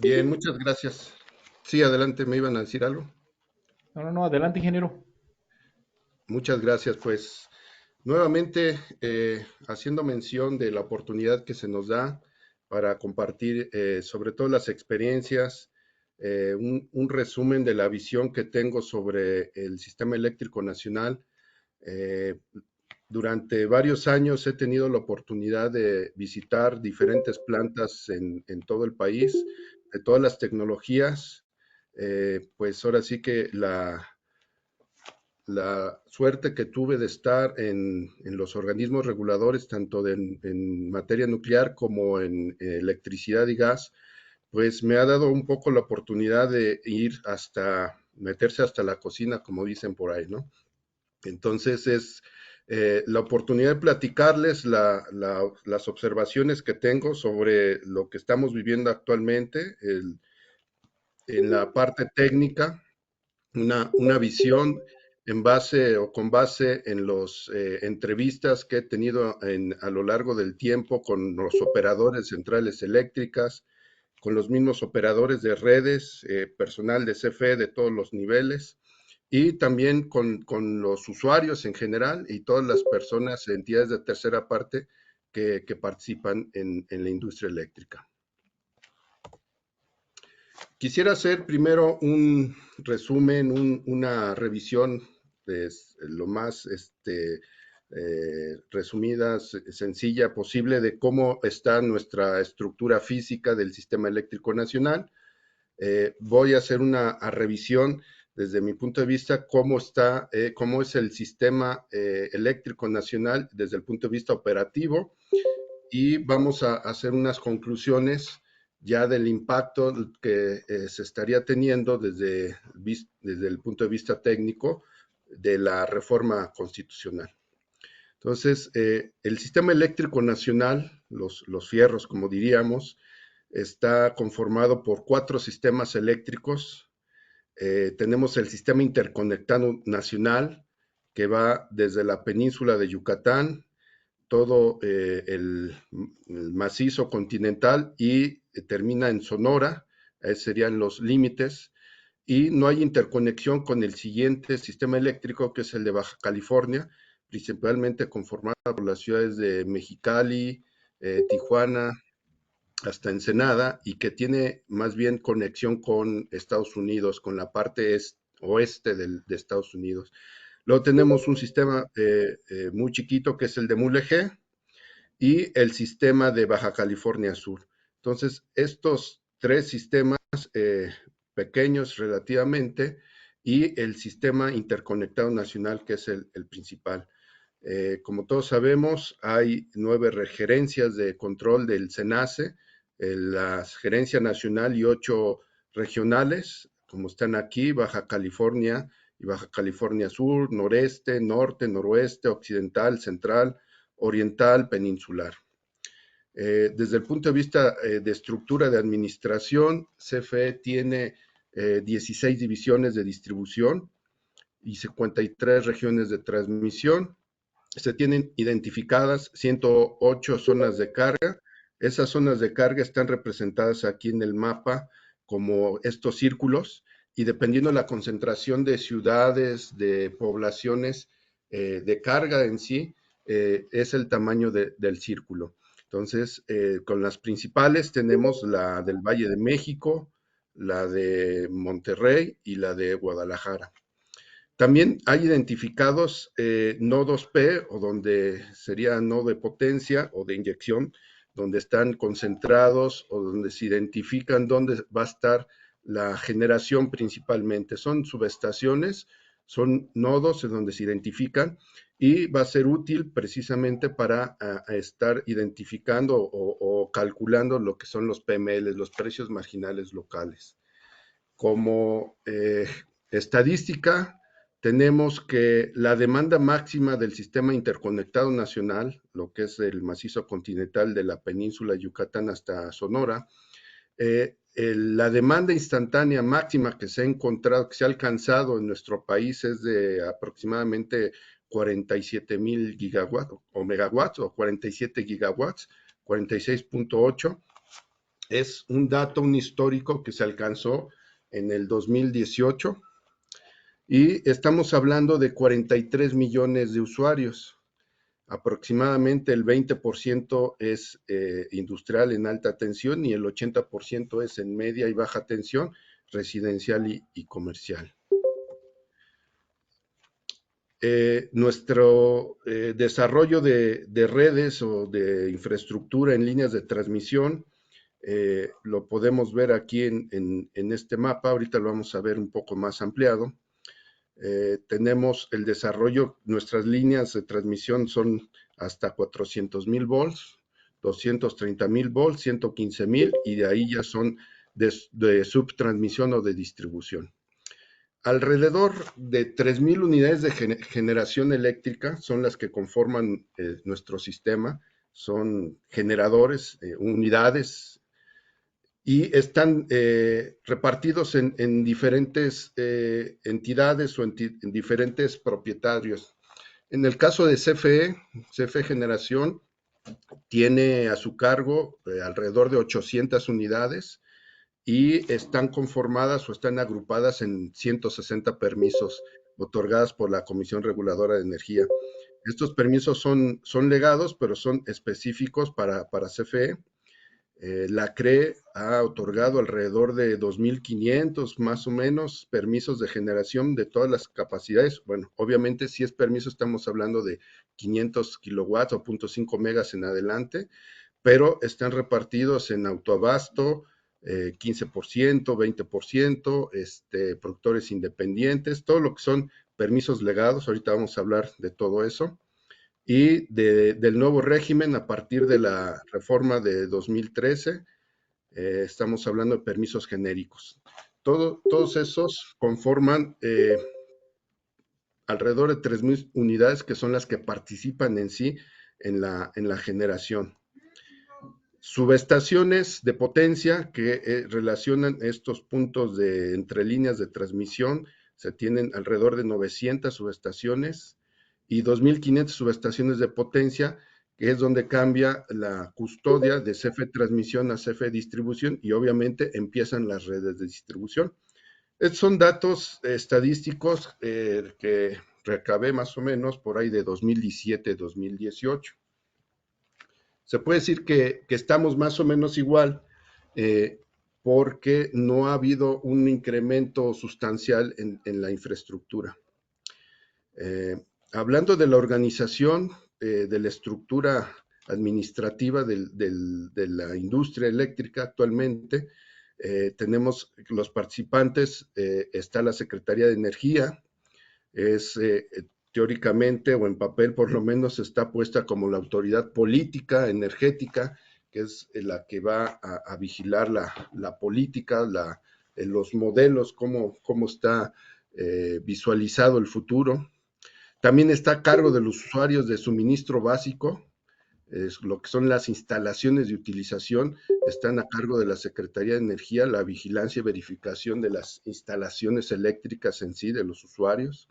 Bien, muchas gracias. Sí, adelante, me iban a decir algo. No, no, no, adelante, ingeniero. Muchas gracias, pues nuevamente haciendo mención de la oportunidad que se nos da para compartir sobre todo las experiencias, un resumen de la visión que tengo sobre el sistema eléctrico nacional. Eh, Durante varios años he tenido la oportunidad de visitar diferentes plantas en todo el país, de todas las tecnologías. Pues ahora sí que la suerte que tuve de estar en los organismos reguladores, tanto en materia nuclear como en electricidad y gas, pues me ha dado un poco la oportunidad de ir hasta, meterse hasta la cocina, como dicen por ahí, ¿no? Entonces es la oportunidad de platicarles las observaciones que tengo sobre lo que estamos viviendo actualmente en la parte técnica, una visión en base o con base en las entrevistas que he tenido a lo largo del tiempo con los operadores de centrales eléctricas, con los mismos operadores de redes, personal de CFE de todos los niveles y también con los usuarios en general y todas las personas, entidades de tercera parte que participan en la industria eléctrica. Quisiera hacer primero un resumen, una revisión de lo más resumida, sencilla posible de cómo está nuestra estructura física del sistema eléctrico nacional. Voy a hacer una revisión desde mi punto de vista cómo es el sistema eléctrico nacional desde el punto de vista operativo y vamos a hacer unas conclusiones ya del impacto que se estaría teniendo desde el punto de vista técnico de la reforma constitucional. Entonces, el sistema eléctrico nacional, los fierros, como diríamos, está conformado por 4 sistemas eléctricos. Tenemos el sistema interconectado nacional, que va desde la península de Yucatán, todo el macizo continental y termina en Sonora, serían los límites, y no hay interconexión con el siguiente sistema eléctrico, que es el de Baja California, principalmente conformado por las ciudades de Mexicali, Tijuana, hasta Ensenada, y que tiene más bien conexión con Estados Unidos, con la parte oeste de Estados Unidos. Luego tenemos un sistema muy chiquito que es el de Mulegé, y el sistema de Baja California Sur. Entonces, estos 3 sistemas eh, pequeños relativamente y el sistema interconectado nacional, que es el principal. Como todos sabemos, hay 9 gerencias de control del SENACE, la gerencia nacional y 8 regionales, como están aquí, Baja California y Baja California Sur, noreste, norte, noroeste, occidental, central, oriental, peninsular. Desde el punto de vista de estructura de administración, CFE tiene 16 divisiones de distribución y 53 regiones de transmisión. Se tienen identificadas 108 zonas de carga. Esas zonas de carga están representadas aquí en el mapa como estos círculos y dependiendo de la concentración de ciudades, de poblaciones, de carga en sí, es el tamaño del círculo. Entonces, con las principales tenemos la del Valle de México, la de Monterrey y la de Guadalajara. También hay identificados nodos P, o donde sería nodo de potencia o de inyección, donde están concentrados o donde se identifican dónde va a estar la generación principalmente. Son subestaciones, son nodos en donde se identifican y va a ser útil precisamente para estar identificando o calculando lo que son los PML, los precios marginales locales. Como estadística, tenemos que la demanda máxima del sistema interconectado nacional, lo que es el macizo continental de la península de Yucatán hasta Sonora, la demanda instantánea máxima que se ha encontrado, que se ha alcanzado en nuestro país es de aproximadamente 47,000 gigawatts o megawatts o 47 gigawatts, 46.8. Es un dato, un histórico que se alcanzó en el 2018 y estamos hablando de 43 millones de usuarios. Aproximadamente el 20% es industrial en alta tensión y el 80% es en media y baja tensión, residencial y comercial. Nuestro desarrollo de redes o de infraestructura en líneas de transmisión lo podemos ver aquí en este mapa, ahorita lo vamos a ver un poco más ampliado. Tenemos el desarrollo, nuestras líneas de transmisión son hasta 400,000 volts, 230,000 volts, 115,000 y de ahí ya son de subtransmisión o de distribución. Alrededor de 3,000 unidades de generación eléctrica son las que conforman nuestro sistema, son generadores, unidades, y están repartidos en diferentes entidades o en diferentes propietarios. En el caso de CFE Generación tiene a su cargo alrededor de 800 unidades y están conformadas o están agrupadas en 160 permisos otorgadas por la Comisión Reguladora de Energía. Estos permisos son legados, pero son específicos para CFE. La CRE ha otorgado alrededor de 2,500 más o menos permisos de generación de todas las capacidades. Bueno, obviamente si es permiso estamos hablando de 500 kilowatts o 0.5 megas en adelante, pero están repartidos en autoabasto, 15%, 20%, productores independientes, todo lo que son permisos legados, ahorita vamos a hablar de todo eso, y del nuevo régimen a partir de la reforma de 2013, estamos hablando de permisos genéricos. Todos esos conforman alrededor de 3,000 unidades que son las que participan en sí en la generación. Subestaciones de potencia que relacionan estos puntos entre líneas de transmisión, se tienen alrededor de 900 subestaciones y 2,500 subestaciones de potencia, que es donde cambia la custodia de CFE transmisión a CFE distribución y obviamente empiezan las redes de distribución. Estos son datos estadísticos que recabé más o menos por ahí de 2017-2018. Se puede decir que estamos más o menos igual porque no ha habido un incremento sustancial en la infraestructura. Hablando de la organización, de la estructura administrativa de la industria eléctrica actualmente, tenemos los participantes, está la Secretaría de Energía, es teóricamente o en papel por lo menos está puesta como la autoridad política energética, que es la que va a vigilar la política, los modelos, cómo está visualizado el futuro. También está a cargo de los usuarios de suministro básico, es lo que son las instalaciones de utilización, están a cargo de la Secretaría de Energía, la vigilancia y verificación de las instalaciones eléctricas en sí, de los usuarios,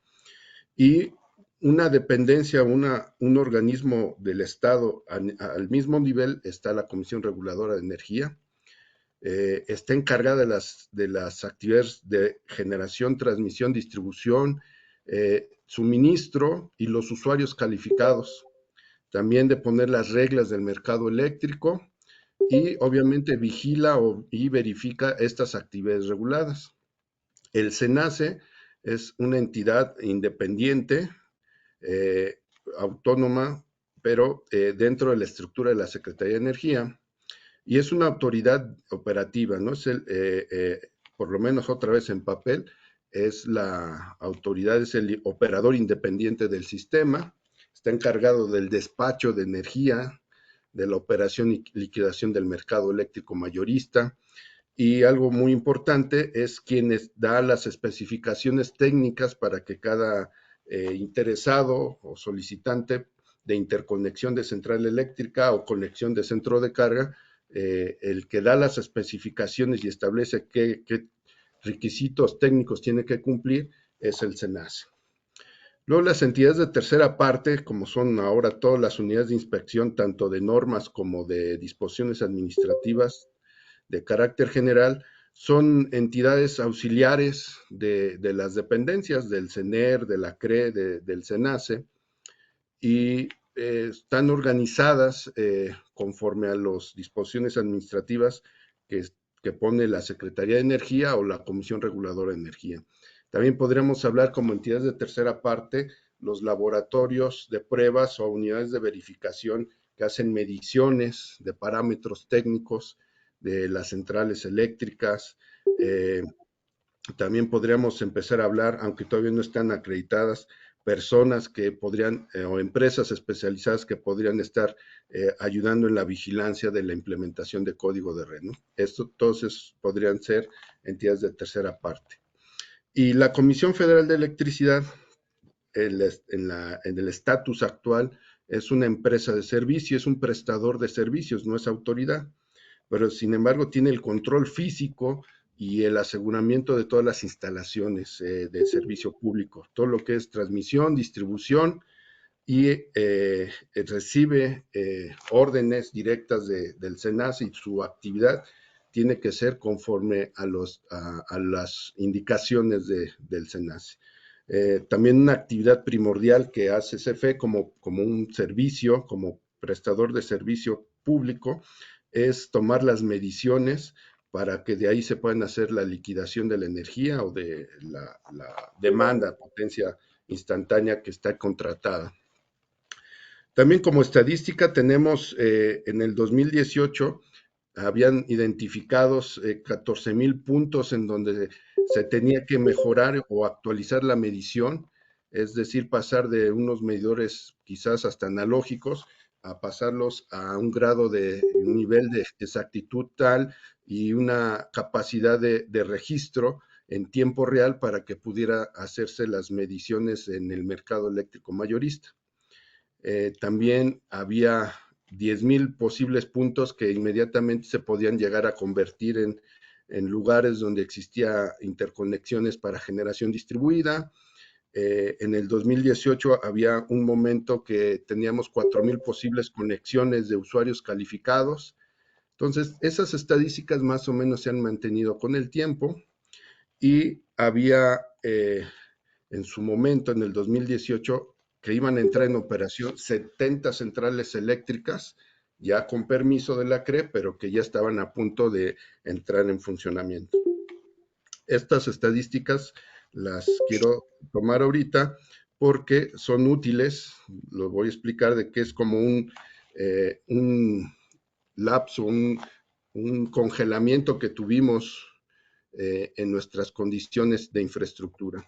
y una dependencia, un organismo del Estado al mismo nivel está la Comisión Reguladora de Energía, está encargada de las actividades de generación, transmisión, distribución, suministro y los usuarios calificados, también de poner las reglas del mercado eléctrico y obviamente vigila y verifica estas actividades reguladas. El SENACE es una entidad independiente, autónoma, pero dentro de la estructura de la Secretaría de Energía, y es una autoridad operativa, ¿no? Por lo menos otra vez en papel, es la autoridad, es el operador independiente del sistema, está encargado del despacho de energía, de la operación y liquidación del mercado eléctrico mayorista, y algo muy importante es quien da las especificaciones técnicas para que cada interesado o solicitante de interconexión de central eléctrica o conexión de centro de carga, el que da las especificaciones y establece qué requisitos técnicos tiene que cumplir es el SENACE. Luego las entidades de tercera parte, como son ahora todas las unidades de inspección, tanto de normas como de disposiciones administrativas, de carácter general, son entidades auxiliares de las dependencias del CENER, de la CRE, del SENACE, y están organizadas conforme a las disposiciones administrativas que, que pone la Secretaría de Energía o la Comisión Reguladora de Energía. También podríamos hablar como entidades de tercera parte, los laboratorios de pruebas o unidades de verificación que hacen mediciones de parámetros técnicos de las centrales eléctricas. También podríamos empezar a hablar, aunque todavía no están acreditadas, personas que podrían, o empresas especializadas que podrían estar ayudando en la vigilancia de la implementación de código de red, ¿no? Esto, entonces, podrían ser entidades de tercera parte. Y la Comisión Federal de Electricidad, en el estatus actual, es una empresa de servicio, es un prestador de servicios, no es autoridad, pero sin embargo tiene el control físico y el aseguramiento de todas las instalaciones de servicio público, todo lo que es transmisión, distribución, y recibe órdenes directas del SENACE, y su actividad tiene que ser conforme a las indicaciones del SENACE. También una actividad primordial que hace CFE como un servicio, como prestador de servicio público, es tomar las mediciones para que de ahí se puedan hacer la liquidación de la energía o de la demanda, potencia instantánea que está contratada. También como estadística tenemos en el 2018 habían identificados 14,000 puntos en donde se tenía que mejorar o actualizar la medición, es decir, pasar de unos medidores quizás hasta analógicos a pasarlos a un grado de un nivel de exactitud tal y una capacidad de registro en tiempo real para que pudiera hacerse las mediciones en el mercado eléctrico mayorista. También había 10,000 posibles puntos que inmediatamente se podían llegar a convertir en lugares donde existía interconexiones para generación distribuida. En el 2018 había un momento que teníamos 4,000 posibles conexiones de usuarios calificados. Entonces, esas estadísticas más o menos se han mantenido con el tiempo, y había en su momento, en el 2018, que iban a entrar en operación 70 centrales eléctricas, ya con permiso de la CRE, pero que ya estaban a punto de entrar en funcionamiento. Estas estadísticas las quiero tomar ahorita porque son útiles, lo voy a explicar de qué es como un lapso, un congelamiento que tuvimos en nuestras condiciones de infraestructura.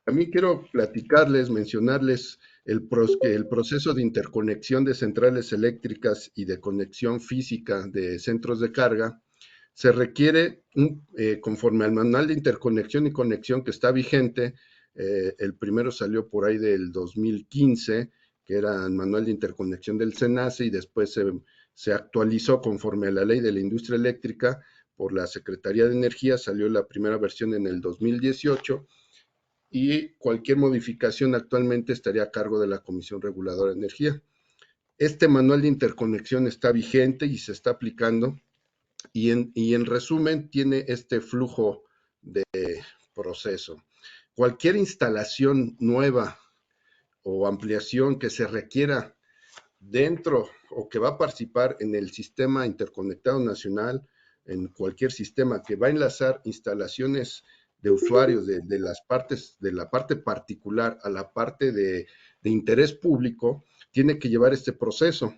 A mí quiero platicarles, mencionarles el proceso de interconexión de centrales eléctricas y de conexión física de centros de carga. Se requiere, conforme al manual de interconexión y conexión que está vigente, el primero salió por ahí del 2015, que era el manual de interconexión del SENACE, y después se actualizó conforme a la ley de la industria eléctrica por la Secretaría de Energía, salió la primera versión en el 2018, y cualquier modificación actualmente estaría a cargo de la Comisión Reguladora de Energía. Este manual de interconexión está vigente y se está aplicando, y en resumen tiene este flujo de proceso. Cualquier instalación nueva o ampliación que se requiera dentro o que va a participar en el sistema interconectado nacional, en cualquier sistema que va a enlazar instalaciones de usuarios de la parte particular a la parte de interés público, tiene que llevar este proceso.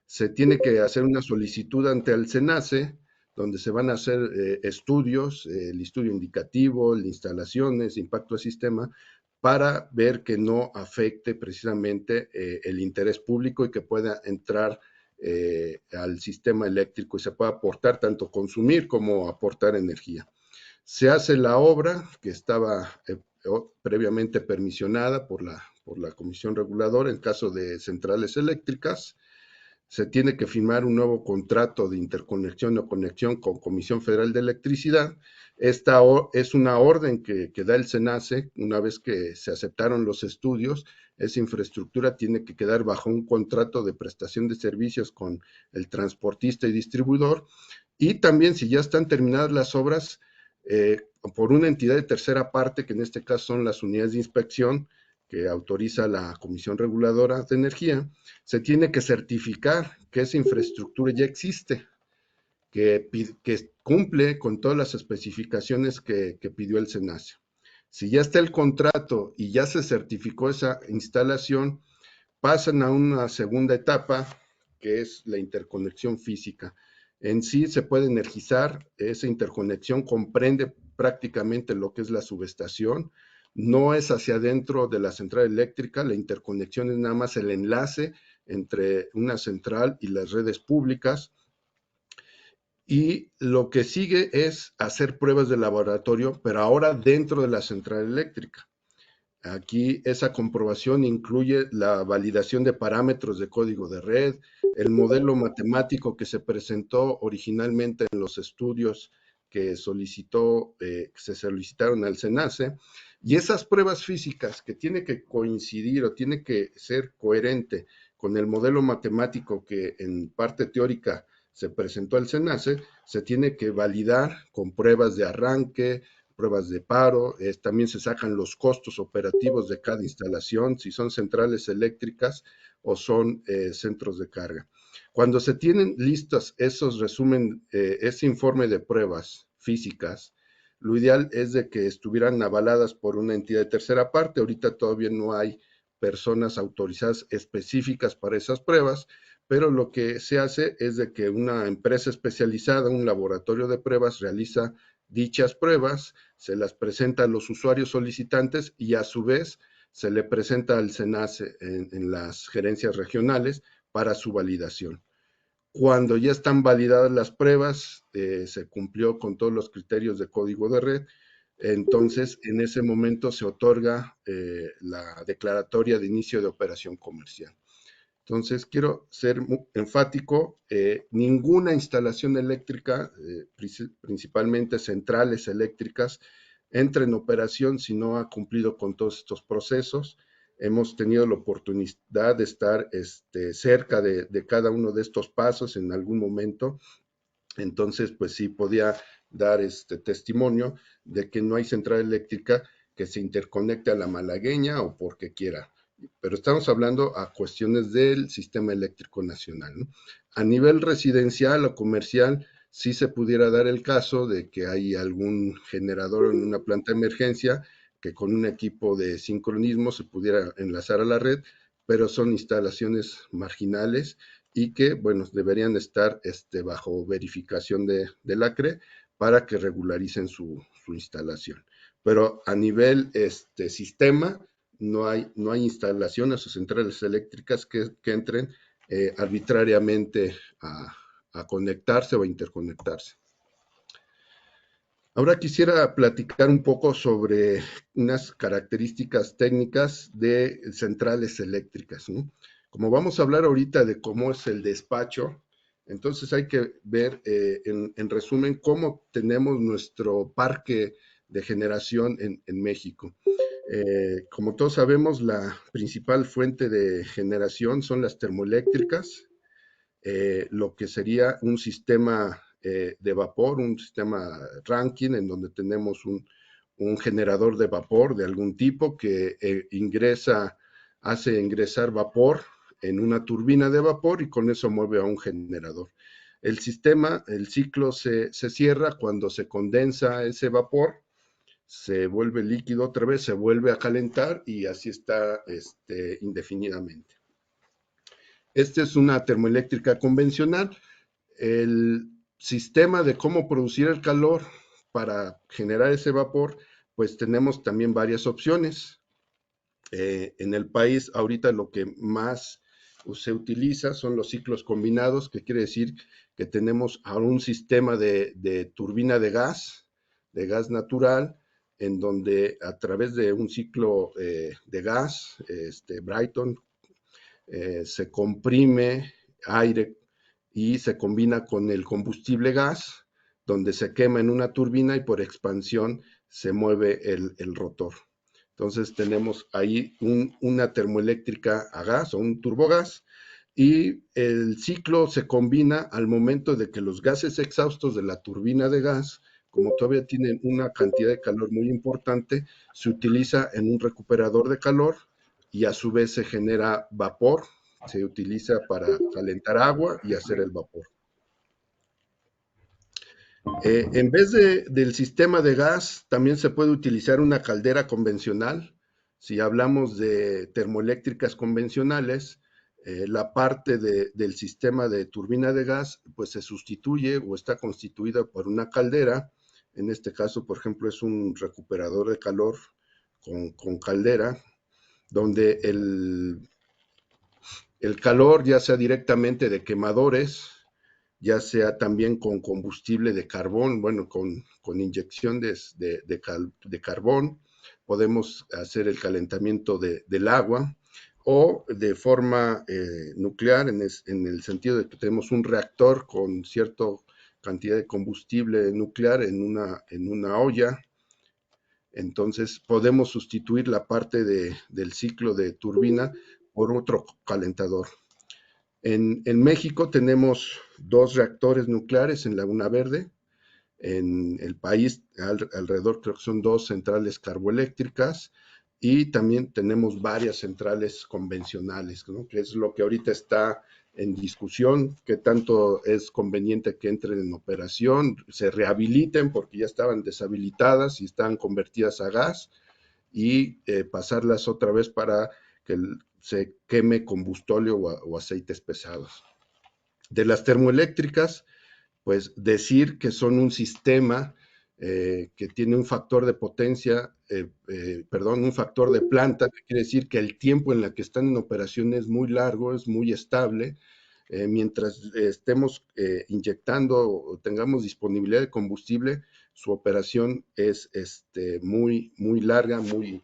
Se tiene que hacer una solicitud ante el SENACE, donde se van a hacer estudios, el estudio indicativo, las instalaciones, impacto al sistema, para ver que no afecte precisamente el interés público y que pueda entrar al sistema eléctrico y se pueda aportar, tanto consumir como aportar energía. Se hace la obra que estaba previamente permisionada por la Comisión Reguladora en caso de centrales eléctricas. se tiene que firmar un nuevo contrato de interconexión o conexión con Comisión Federal de Electricidad. Esta es una orden que da el SENACE una vez que se aceptaron los estudios. Esa infraestructura tiene que quedar bajo un contrato de prestación de servicios con el transportista y distribuidor. Y también, si ya están terminadas las obras, por una entidad de tercera parte, que en este caso son las unidades de inspección que autoriza la Comisión Reguladora de Energía, se tiene que certificar que esa infraestructura ya existe, que cumple con todas las especificaciones que pidió el SENACE. Si ya está el contrato y ya se certificó esa instalación, pasan a una segunda etapa, que es la interconexión física. En sí se puede energizar, esa interconexión comprende prácticamente lo que es la subestación, no es hacia adentro de la central eléctrica, la interconexión es nada más el enlace entre una central y las redes públicas, y lo que sigue es hacer pruebas de laboratorio, pero ahora dentro de la central eléctrica. Aquí esa comprobación incluye la validación de parámetros de código de red, el modelo matemático que se presentó originalmente en los estudios que se solicitaron al SENACE, y esas pruebas físicas que tiene que coincidir o tiene que ser coherente con el modelo matemático que en parte teórica se presentó al SENACE, se tiene que validar con pruebas de arranque, pruebas de paro, también se sacan los costos operativos de cada instalación, si son centrales eléctricas o son centros de carga. Cuando se tienen listos esos resumen, ese informe de pruebas físicas, lo ideal es de que estuvieran avaladas por una entidad de tercera parte. Ahorita todavía no hay personas autorizadas específicas para esas pruebas, pero lo que se hace es de que una empresa especializada, un laboratorio de pruebas, realiza dichas pruebas, se las presenta a los usuarios solicitantes y a su vez se le presenta al SENACE en las gerencias regionales para su validación. Cuando ya están validadas las pruebas, se cumplió con todos los criterios de código de red, entonces en ese momento se otorga la declaratoria de inicio de operación comercial. Entonces, quiero ser enfático, ninguna instalación eléctrica, principalmente centrales eléctricas, entra en operación si no ha cumplido con todos estos procesos. Hemos tenido la oportunidad de estar cerca de cada uno de estos pasos en algún momento, entonces pues sí podía dar este testimonio de que no hay central eléctrica que se interconecte a la malagueña o porque quiera, pero estamos hablando a cuestiones del sistema eléctrico nacional, ¿no? A nivel residencial o comercial, sí se pudiera dar el caso de que hay algún generador en una planta de emergencia que con un equipo de sincronismo se pudiera enlazar a la red, pero son instalaciones marginales y que, bueno, deberían estar bajo verificación del ACRE para que regularicen su instalación. Pero a nivel sistema, no hay instalaciones o centrales eléctricas que entren arbitrariamente a conectarse o a interconectarse. Ahora quisiera platicar un poco sobre unas características técnicas de centrales eléctricas, ¿no? Como vamos a hablar ahorita de cómo es el despacho, entonces hay que ver en resumen cómo tenemos nuestro parque de generación en México. Como todos sabemos, la principal fuente de generación son las termoeléctricas, lo que sería un sistema de vapor, un sistema Rankine, en donde tenemos un generador de vapor de algún tipo que hace ingresar vapor en una turbina de vapor y con eso mueve a un generador. El sistema, el ciclo se cierra cuando se condensa ese vapor, se vuelve líquido otra vez, se vuelve a calentar y así está indefinidamente. Esta es una termoeléctrica convencional. El sistema de cómo producir el calor para generar ese vapor, pues tenemos también varias opciones. En el país ahorita lo que más se utiliza son los ciclos combinados, que quiere decir que tenemos ahora un sistema de turbina de gas natural, en donde a través de un ciclo de gas, Brayton, se comprime aire y se combina con el combustible gas, donde se quema en una turbina y por expansión se mueve el rotor. Entonces tenemos ahí una termoeléctrica a gas o un turbogás, y el ciclo se combina al momento de que los gases exhaustos de la turbina de gas, como todavía tienen una cantidad de calor muy importante, se utiliza en un recuperador de calor y a su vez se genera vapor, se utiliza para calentar agua y hacer el vapor. En vez del sistema de gas, también se puede utilizar una caldera convencional. Si hablamos de termoeléctricas convencionales, la parte del sistema de turbina de gas, pues se sustituye o está constituida por una caldera. En este caso, por ejemplo, es un recuperador de calor con caldera, donde el calor, ya sea directamente de quemadores, ya sea también con combustible de carbón, bueno, con inyección de carbón, podemos hacer el calentamiento del agua, o de forma nuclear, en el sentido de que tenemos un reactor con cierta cantidad de combustible nuclear en una olla. Entonces podemos sustituir la parte del ciclo de turbina por otro calentador. En México tenemos 2 reactores nucleares en Laguna Verde. En el país alrededor creo que son 2 centrales carboeléctricas, y también tenemos varias centrales convencionales, ¿no? Que es lo que ahorita está en discusión, que tanto es conveniente que entren en operación, se rehabiliten porque ya estaban deshabilitadas y están convertidas a gas, y pasarlas otra vez para que se queme combustóleo o aceites pesados. De las termoeléctricas, pues decir que son un sistema que tiene un factor de potencia, perdón, un factor de planta, que quiere decir que el tiempo en la que están en operación es muy largo, es muy estable. Mientras estemos inyectando o tengamos disponibilidad de combustible, su operación es muy larga, muy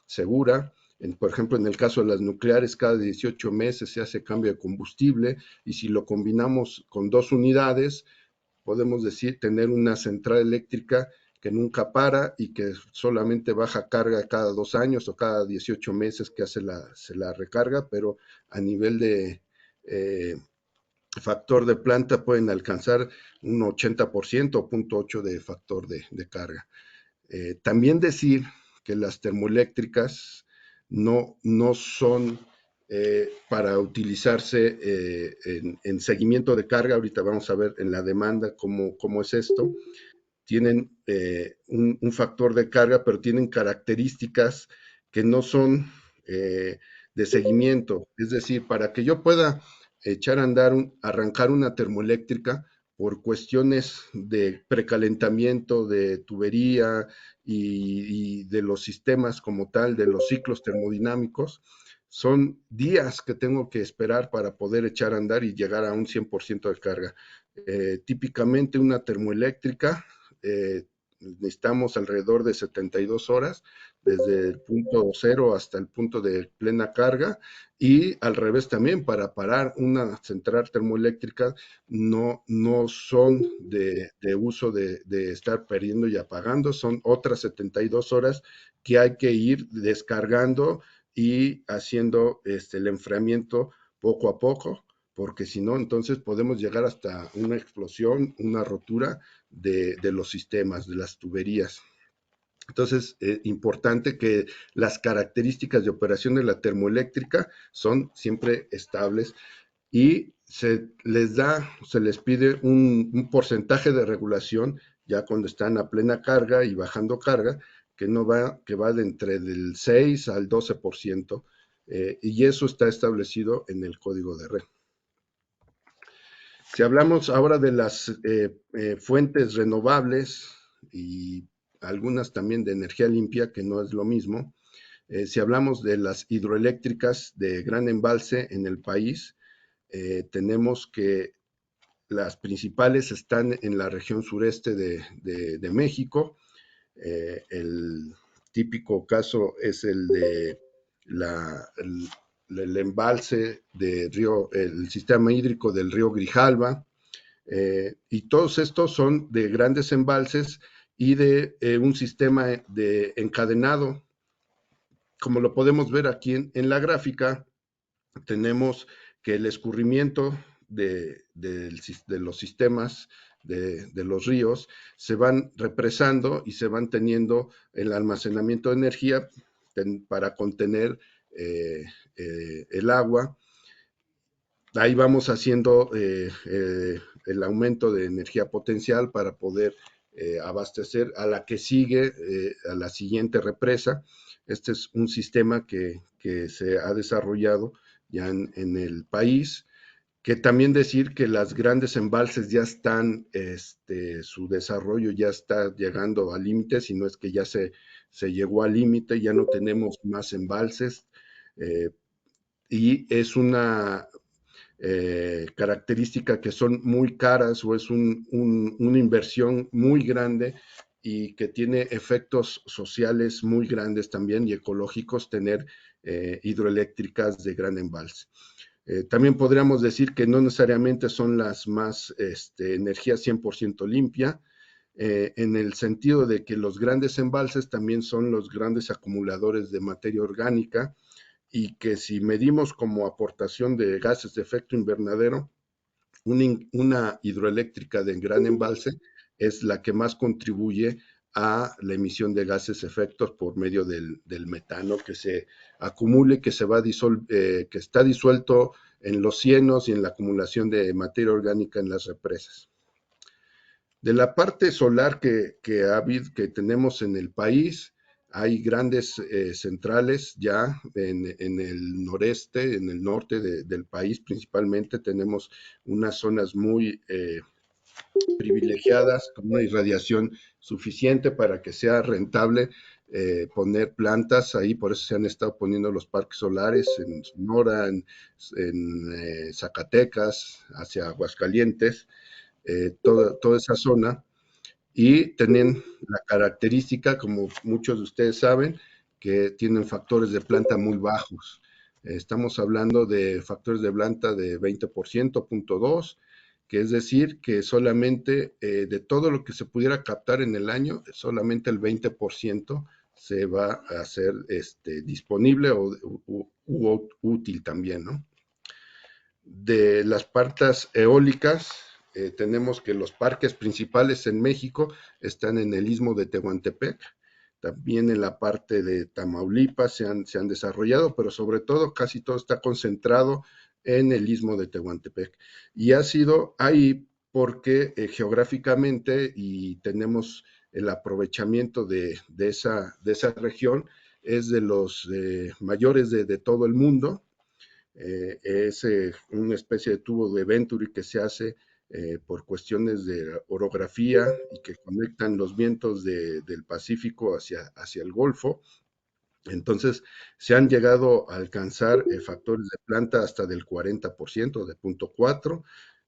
segura. Por ejemplo, en el caso de las nucleares, cada 18 meses se hace cambio de combustible, y si lo combinamos con 2 unidades, podemos decir tener una central eléctrica que nunca para y que solamente baja carga cada 2 años o cada 18 meses que se la recarga, pero a nivel de factor de planta pueden alcanzar un 80% o 0.8 de factor de carga. También decir que las termoeléctricas no son para utilizarse en seguimiento de carga. Ahorita vamos a ver en la demanda cómo es esto. Tienen un factor de carga, pero tienen características que no son de seguimiento. Es decir, para que yo pueda echar a andar, arrancar una termoeléctrica, por cuestiones de precalentamiento de tubería y de los sistemas como tal, de los ciclos termodinámicos, son días que tengo que esperar para poder echar a andar y llegar a un 100% de carga. Típicamente una termoeléctrica, necesitamos alrededor de 72 horas, desde el punto cero hasta el punto de plena carga, y al revés también, para parar una central termoeléctrica no son de uso de estar perdiendo y apagando, son otras 72 horas que hay que ir descargando y haciendo el enfriamiento poco a poco, porque si no, entonces podemos llegar hasta una explosión, una rotura de los sistemas, de las tuberías. Entonces, importante que las características de operación de la termoeléctrica son siempre estables, y se les pide un porcentaje de regulación ya cuando están a plena carga y bajando carga, que va de entre del 6 al 12%, y eso está establecido en el código de red. Si hablamos ahora de las fuentes renovables y algunas también de energía limpia, que no es lo mismo, si hablamos de las hidroeléctricas de gran embalse en el país, tenemos que las principales están en la región sureste de México. El típico caso es el de el embalse de río, el sistema hídrico del río Grijalva, y todos estos son de grandes embalses y de un sistema de encadenado. Como lo podemos ver aquí en la gráfica, tenemos que el escurrimiento de los sistemas de los ríos se van represando y se van teniendo el almacenamiento de energía para contener el agua. Ahí vamos haciendo el aumento de energía potencial para poder abastecer a la que sigue, a la siguiente represa. Este es un sistema que se ha desarrollado ya en el país, que también decir que las grandes embalses ya están, su desarrollo ya está llegando al límite, si no es que ya se llegó al límite, ya no tenemos más embalses, eh, y es una característica que son muy caras o es una inversión muy grande y que tiene efectos sociales muy grandes también y ecológicos tener hidroeléctricas de gran embalse. También podríamos decir que no necesariamente son las más energía 100% limpia, en el sentido de que los grandes embalses también son los grandes acumuladores de materia orgánica, y que si medimos como aportación de gases de efecto invernadero, una hidroeléctrica de gran embalse es la que más contribuye a la emisión de gases efectos por medio del metano que se acumule, que, que está disuelto en los cienos y en la acumulación de materia orgánica en las represas. De la parte solar que tenemos en el país, hay grandes centrales ya en el noreste, en el norte del país principalmente. Tenemos unas zonas muy privilegiadas, con una irradiación suficiente para que sea rentable poner plantas ahí. Por eso se han estado poniendo los parques solares en Sonora, en Zacatecas, hacia Aguascalientes, toda esa zona, y tienen la característica, como muchos de ustedes saben, que tienen factores de planta muy bajos. Estamos hablando de factores de planta de 20%, 0.2, que es decir, que solamente de todo lo que se pudiera captar en el año, solamente el 20% se va a hacer disponible o útil también, ¿no? De las partes eólicas, tenemos que los parques principales en México están en el istmo de Tehuantepec, también en la parte de Tamaulipas se han desarrollado, pero sobre todo casi todo está concentrado en el istmo de Tehuantepec. Y ha sido ahí porque geográficamente y tenemos el aprovechamiento de esa región, es de los mayores de todo el mundo. Es una especie de tubo de Venturi que se hace por cuestiones de orografía y que conectan los vientos del Pacífico hacia el Golfo. Entonces, se han llegado a alcanzar factores de planta hasta del 40%, de 0.4,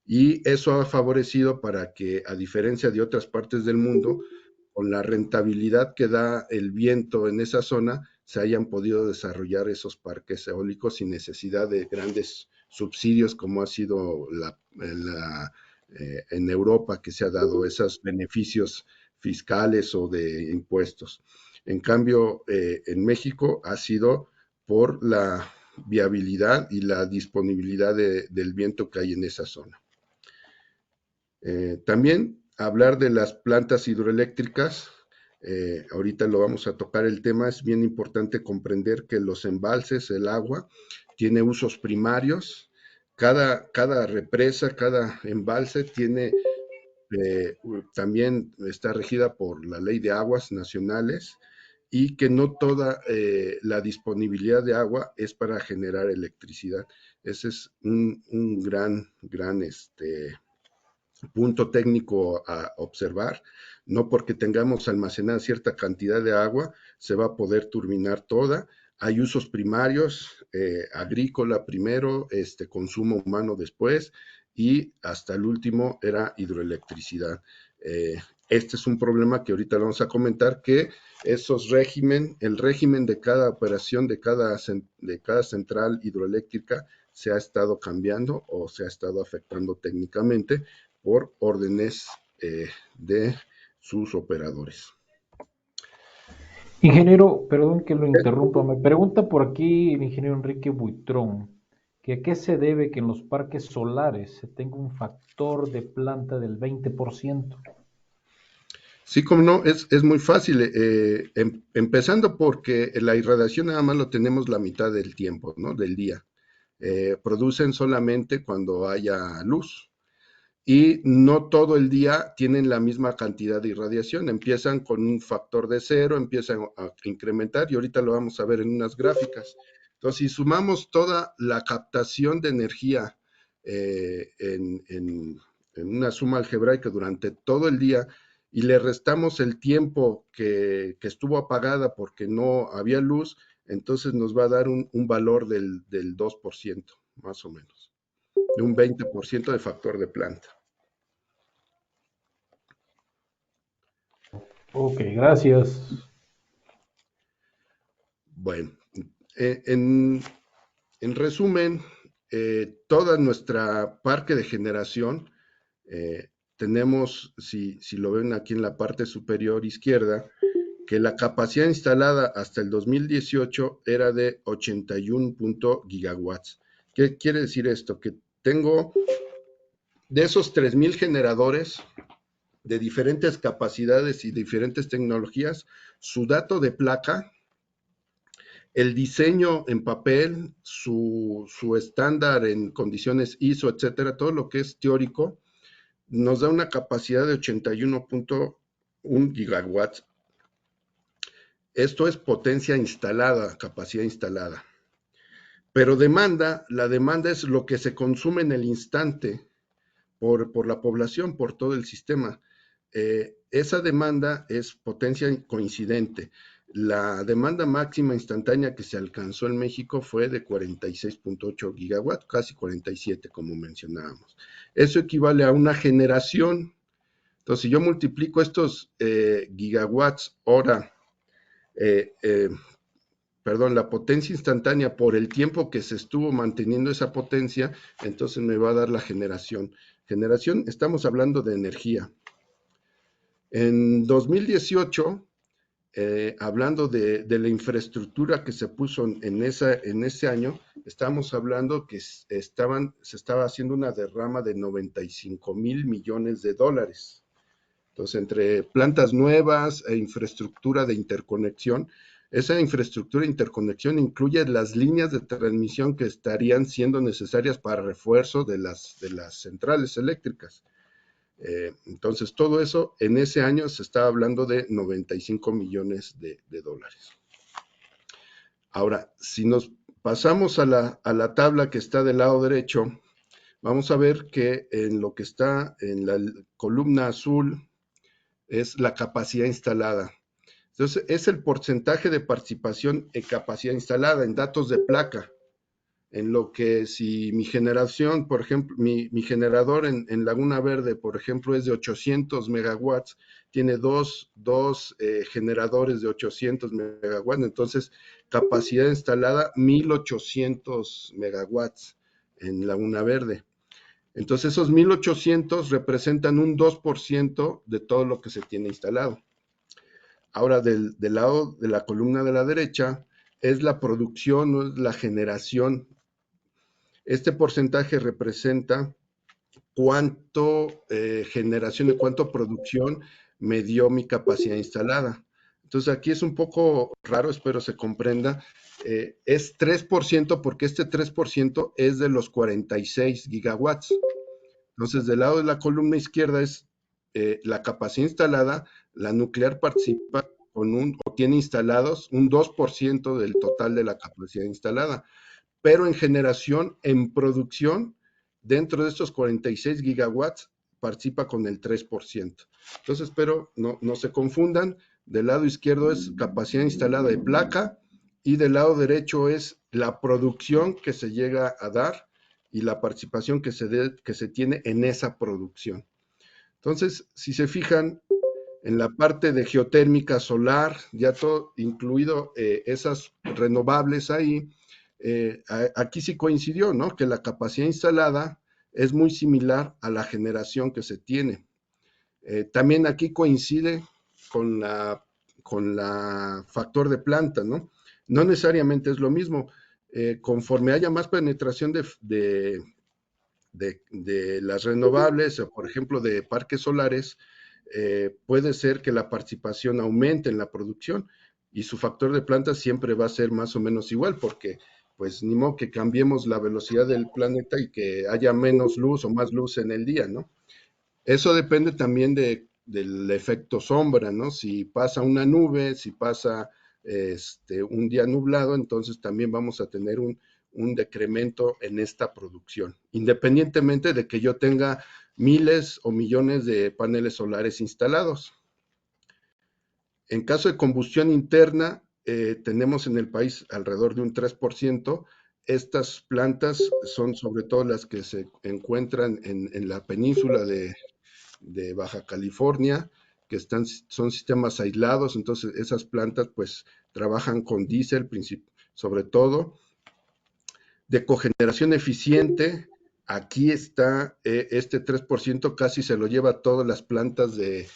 y eso ha favorecido para que, a diferencia de otras partes del mundo, con la rentabilidad que da el viento en esa zona, se hayan podido desarrollar esos parques eólicos sin necesidad de grandes subsidios como ha sido en Europa, que se ha dado esos beneficios fiscales o de impuestos. En cambio, en México ha sido por la viabilidad y la disponibilidad del viento que hay en esa zona. También hablar de las plantas hidroeléctricas, ahorita lo vamos a tocar el tema. Es bien importante comprender que los embalses, el agua, tiene usos primarios. Cada represa, cada embalse tiene, también está regida por la Ley de Aguas Nacionales, y que no toda la disponibilidad de agua es para generar electricidad. Ese es un gran punto técnico a observar. No porque tengamos almacenada cierta cantidad de agua se va a poder turbinar toda. Hay usos primarios, agrícola primero, consumo humano después, y hasta el último era hidroelectricidad. Este es un problema que ahorita vamos a comentar, que el régimen de cada operación de cada central hidroeléctrica se ha estado cambiando o se ha estado afectando técnicamente por órdenes de sus operadores. Ingeniero, perdón que lo interrumpa, me pregunta por aquí el ingeniero Enrique Buitrón, que a qué se debe que en los parques solares se tenga un factor de planta del 20%. Sí, como no, es muy fácil, empezando porque la irradiación nada más lo tenemos la mitad del tiempo, ¿no? Del día. Producen solamente cuando haya luz y no todo el día tienen la misma cantidad de irradiación, empiezan con un factor de cero, empiezan a incrementar y ahorita lo vamos a ver en unas gráficas. Entonces, si sumamos toda la captación de energía en una suma algebraica durante todo el día y le restamos el tiempo que estuvo apagada porque no había luz, entonces nos va a dar un valor del 2%, más o menos, de un 20% de factor de planta. Ok, gracias. Bueno, eh, en, en resumen, toda nuestra parque de generación, tenemos, si lo ven aquí en la parte superior izquierda, que la capacidad instalada hasta el 2018 era de 81 gigawatts. ¿Qué quiere decir esto? Que tengo de esos 3,000 generadores de diferentes capacidades y diferentes tecnologías, su dato de placa, el diseño en papel, su estándar en condiciones ISO, etcétera, todo lo que es teórico, nos da una capacidad de 81,1 gigawatts. Esto es potencia instalada, capacidad instalada. Pero la demanda es lo que se consume en el instante por la población, por todo el sistema. Esa demanda es potencia coincidente. La demanda máxima instantánea que se alcanzó en México fue de 46,8 gigawatts, casi 47 como mencionábamos. Eso equivale a una generación. Entonces, si yo multiplico estos gigawatts hora, eh, eh, perdón, la potencia instantánea por el tiempo que se estuvo manteniendo esa potencia, entonces me va a dar la generación. Generación, estamos hablando de energía. En 2018, hablando de la infraestructura que se puso en ese año, estamos hablando que se estaba haciendo una derrama de 95,000 millones de dólares. Entonces, entre plantas nuevas e infraestructura de interconexión, esa infraestructura de interconexión incluye las líneas de transmisión que estarían siendo necesarias para refuerzo de las centrales eléctricas. Entonces, todo eso en ese año se estaba hablando de 95 millones de dólares. Ahora, si nos pasamos a la tabla que está del lado derecho, vamos a ver que en lo que está en la columna azul es la capacidad instalada. Entonces, es el porcentaje de participación en capacidad instalada, en datos de placa. En lo que si mi generación, por ejemplo, mi generador en Laguna Verde, por ejemplo, es de 800 megawatts, tiene dos generadores de 800 megawatts, entonces capacidad instalada 1,800 megawatts en Laguna Verde. Entonces esos 1,800 representan un 2% de todo lo que se tiene instalado. Ahora, del lado de la columna de la derecha, es la producción, no es la generación. Este porcentaje representa cuánto generación y cuánto producción me dio mi capacidad instalada. Entonces aquí es un poco raro, espero se comprenda. Es 3% porque este 3% es de los 46 gigawatts. Entonces, del lado de la columna izquierda es la capacidad instalada, la nuclear participa o tiene instalados un 2% del total de la capacidad instalada, pero en generación, en producción, dentro de estos 46 gigawatts, participa con el 3%. Entonces, espero no se confundan, del lado izquierdo es capacidad instalada de placa y del lado derecho es la producción que se llega a dar y la participación que se tiene en esa producción. Entonces, si se fijan, en la parte de geotérmica solar, ya todo incluido esas renovables ahí, aquí sí coincidió, ¿no? Que la capacidad instalada es muy similar a la generación que se tiene. También aquí coincide con la factor de planta, ¿no? No necesariamente es lo mismo. Conforme haya más penetración de las renovables o, por ejemplo, de parques solares, puede ser que la participación aumente en la producción y su factor de planta siempre va a ser más o menos igual, porque pues ni modo que cambiemos la velocidad del planeta y que haya menos luz o más luz en el día, ¿no? Eso depende también del efecto sombra, ¿no? Si pasa una nube, si pasa un día nublado, entonces también vamos a tener un decremento en esta producción, independientemente de que yo tenga miles o millones de paneles solares instalados. En caso de combustión interna, tenemos en el país alrededor de un 3%. Estas plantas son sobre todo las que se encuentran en la península de Baja California, que son sistemas aislados, entonces esas plantas pues trabajan con diésel sobre todo. De cogeneración eficiente, aquí está este 3% casi se lo lleva todas las plantas de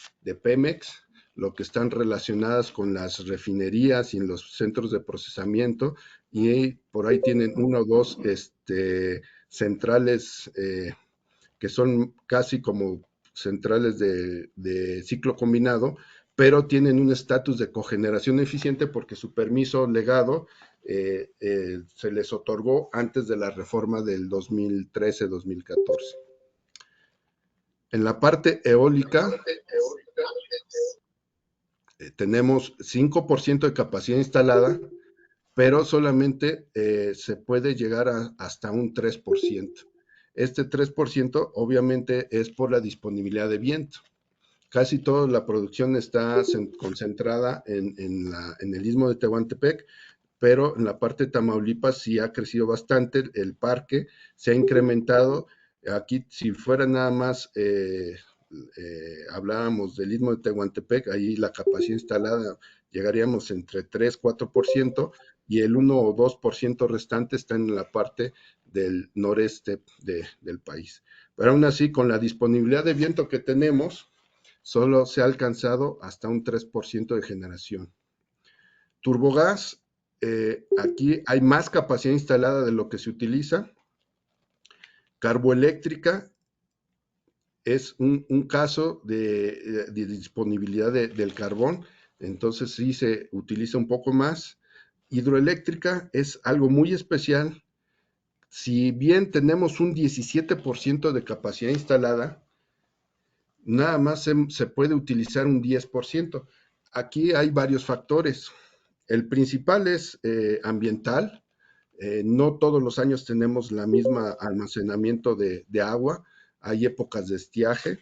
Pemex, lo que están relacionadas con las refinerías y en los centros de procesamiento, y por ahí tienen una o dos centrales que son casi como centrales de ciclo combinado, pero tienen un estatus de cogeneración eficiente porque su permiso legado se les otorgó antes de la reforma del 2013-2014. En la parte eólica tenemos 5% de capacidad instalada, pero solamente se puede llegar hasta un 3%. Este 3% obviamente es por la disponibilidad de viento. Casi toda la producción está concentrada en el istmo de Tehuantepec, pero en la parte de Tamaulipas sí ha crecido bastante, el parque se ha incrementado. Aquí, si fuera nada más, hablábamos del istmo de Tehuantepec, ahí la capacidad instalada llegaríamos entre 3-4%, y el 1 o 2% restante está en la parte del noreste del país. Pero aún así, con la disponibilidad de viento que tenemos, solo se ha alcanzado hasta un 3% de generación. Turbogás, aquí hay más capacidad instalada de lo que se utiliza. Carboeléctrica es un caso de disponibilidad del carbón, entonces sí se utiliza un poco más. Hidroeléctrica es algo muy especial. Si bien tenemos un 17% de capacidad instalada, nada más se puede utilizar un 10%. Aquí hay varios factores. El principal es ambiental. No todos los años tenemos la misma almacenamiento de agua. Hay épocas de estiaje.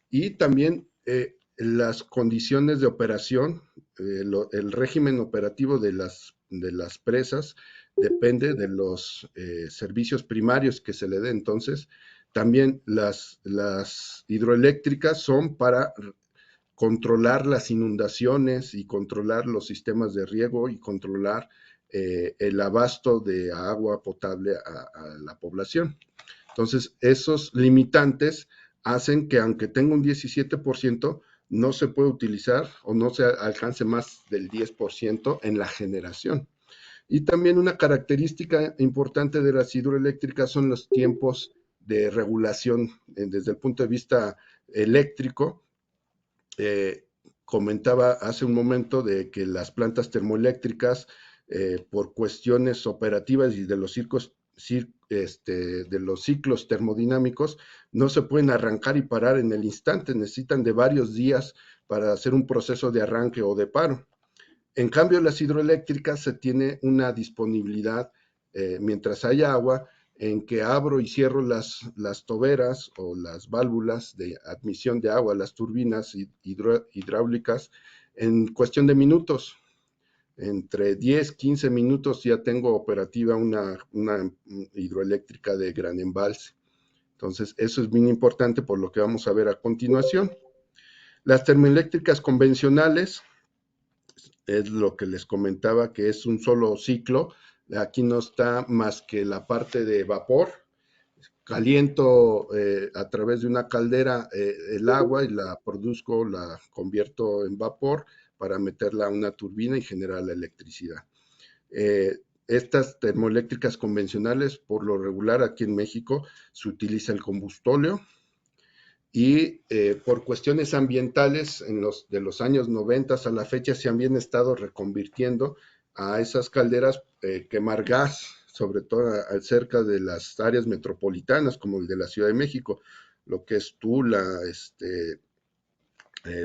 Y también las condiciones de operación, el régimen operativo de las presas depende de los servicios primarios que se le dé. Entonces, también las hidroeléctricas son para controlar las inundaciones y controlar los sistemas de riego y controlar el abasto de agua potable a la población. Entonces, esos limitantes hacen que aunque tenga un 17%, no se puede utilizar o no se alcance más del 10% en la generación. Y también una característica importante de las hidroeléctricas son los tiempos de regulación desde el punto de vista eléctrico. Comentaba hace un momento de que las plantas termoeléctricas, por cuestiones operativas y de los ciclos termodinámicos, no se pueden arrancar y parar en el instante, necesitan de varios días para hacer un proceso de arranque o de paro. En cambio, las hidroeléctricas se tiene una disponibilidad, mientras haya agua, en que abro y cierro las toberas o las válvulas de admisión de agua, las turbinas hidráulicas, en cuestión de minutos. entre 10, 15 minutos ya tengo operativa una hidroeléctrica de gran embalse. Entonces, eso es bien importante por lo que vamos a ver a continuación. Las termoeléctricas convencionales, es lo que les comentaba, que es un solo ciclo. Aquí no está más que la parte de vapor. Caliento a través de una caldera el agua y la produzco, la convierto en vapor para meterla a una turbina y generar la electricidad. Estas termoeléctricas convencionales, por lo regular aquí en México, se utiliza el combustóleo y por cuestiones ambientales, de los años 90 a la fecha se han bien estado reconvirtiendo a esas calderas quemar gas, sobre todo cerca de las áreas metropolitanas, como el de la Ciudad de México, lo que es Tula,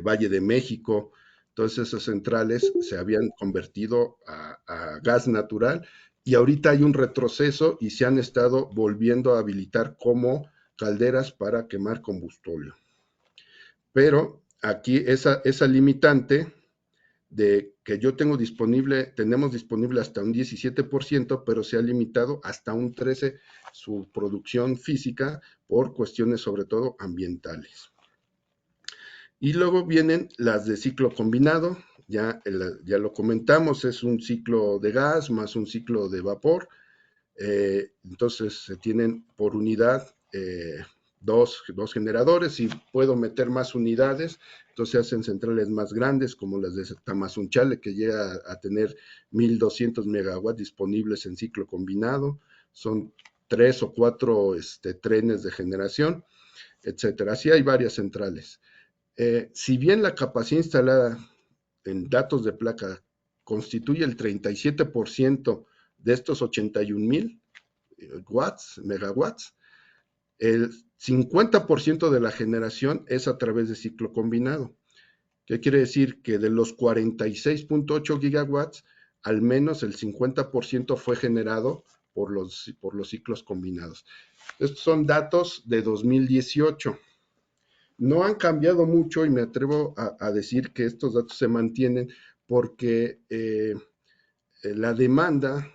Valle de México. Todas esas centrales se habían convertido a gas natural y ahorita hay un retroceso y se han estado volviendo a habilitar como calderas para quemar combustóleo. Pero aquí esa limitante de que yo tenemos disponible hasta un 17%, pero se ha limitado hasta un 13% su producción física por cuestiones sobre todo ambientales. Y luego vienen las de ciclo combinado, ya lo comentamos, es un ciclo de gas más un ciclo de vapor. Entonces se tienen por unidad dos generadores y puedo meter más unidades, entonces se hacen centrales más grandes como las de Tamazunchale, que llega a tener 1200 megawatts disponibles en ciclo combinado. Son 3 o 4 trenes de generación, etcétera. Así hay varias centrales. Si bien la capacidad instalada en datos de placa constituye el 37% de estos 81,000 megawatts, el 50% de la generación es a través de ciclo combinado. ¿Qué quiere decir? Que de los 46.8 gigawatts, al menos el 50% fue generado por los ciclos combinados. Estos son datos de 2018. No han cambiado mucho y me atrevo a decir que estos datos se mantienen porque la demanda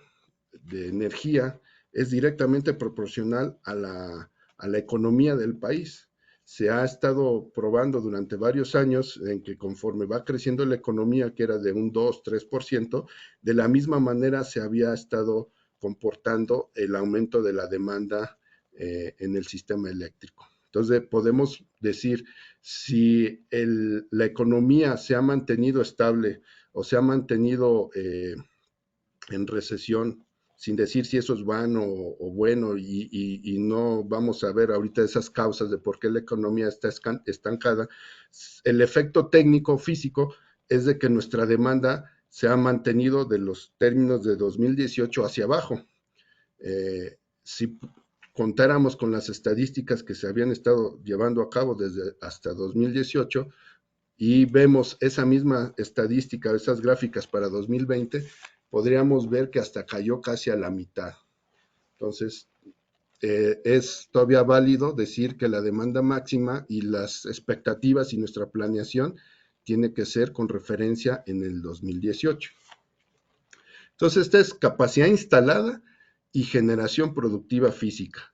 de energía es directamente proporcional a la economía del país. Se ha estado probando durante varios años en que conforme va creciendo la economía, que era de un 2-3%, de la misma manera se había estado comportando el aumento de la demanda en el sistema eléctrico. Entonces podemos decir, si la economía se ha mantenido estable o se ha mantenido en recesión, sin decir si eso es bueno o bueno, y no vamos a ver ahorita esas causas de por qué la economía está estancada. El efecto técnico, físico, es de que nuestra demanda se ha mantenido de los términos de 2018 hacia abajo. Si contáramos con las estadísticas que se habían estado llevando a cabo desde hasta 2018 y vemos esa misma estadística, esas gráficas para 2020, podríamos ver que hasta cayó casi a la mitad. Entonces, es todavía válido decir que la demanda máxima y las expectativas y nuestra planeación tiene que ser con referencia en el 2018. Entonces, esta es capacidad instalada y generación productiva física.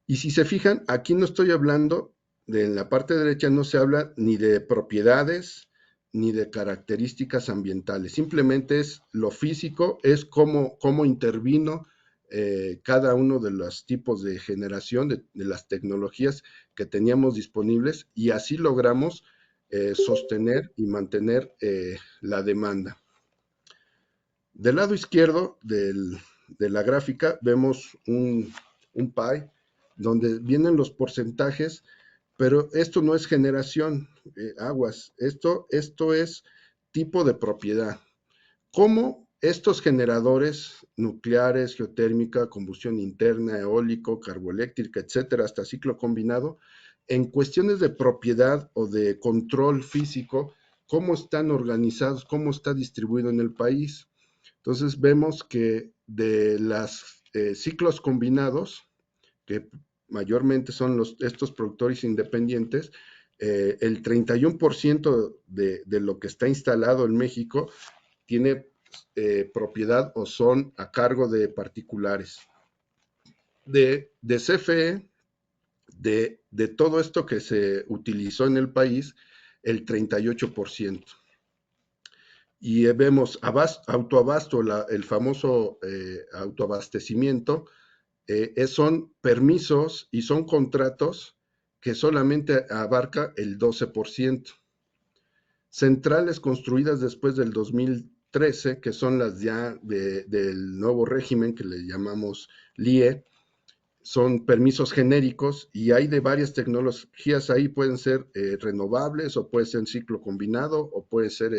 Y si se fijan, aquí no estoy hablando, en la parte derecha no se habla ni de propiedades ni de características ambientales, simplemente es lo físico, es cómo intervino cada uno de los tipos de generación, de las tecnologías que teníamos disponibles, y así logramos sostener y mantener la demanda. Del lado izquierdo de la gráfica vemos un pie donde vienen los porcentajes, pero esto no es generación, aguas, esto es tipo de propiedad. ¿Cómo estos generadores nucleares, geotérmica, combustión interna, eólico, carboeléctrica, etcétera, hasta ciclo combinado, en cuestiones de propiedad o de control físico, cómo están organizados, cómo está distribuido en el país? Entonces vemos que de los ciclos combinados, que mayormente son estos productores independientes, el 31% de lo que está instalado en México tiene propiedad o son a cargo de particulares. De CFE, de todo esto que se utilizó en el país, el 38%. Y vemos autoabasto, el famoso autoabastecimiento, son permisos y son contratos que solamente abarca el 12%. Centrales construidas después del 2013, que son las ya del nuevo régimen que le llamamos LIE, son permisos genéricos y hay de varias tecnologías ahí, pueden ser renovables o puede ser ciclo combinado o puede ser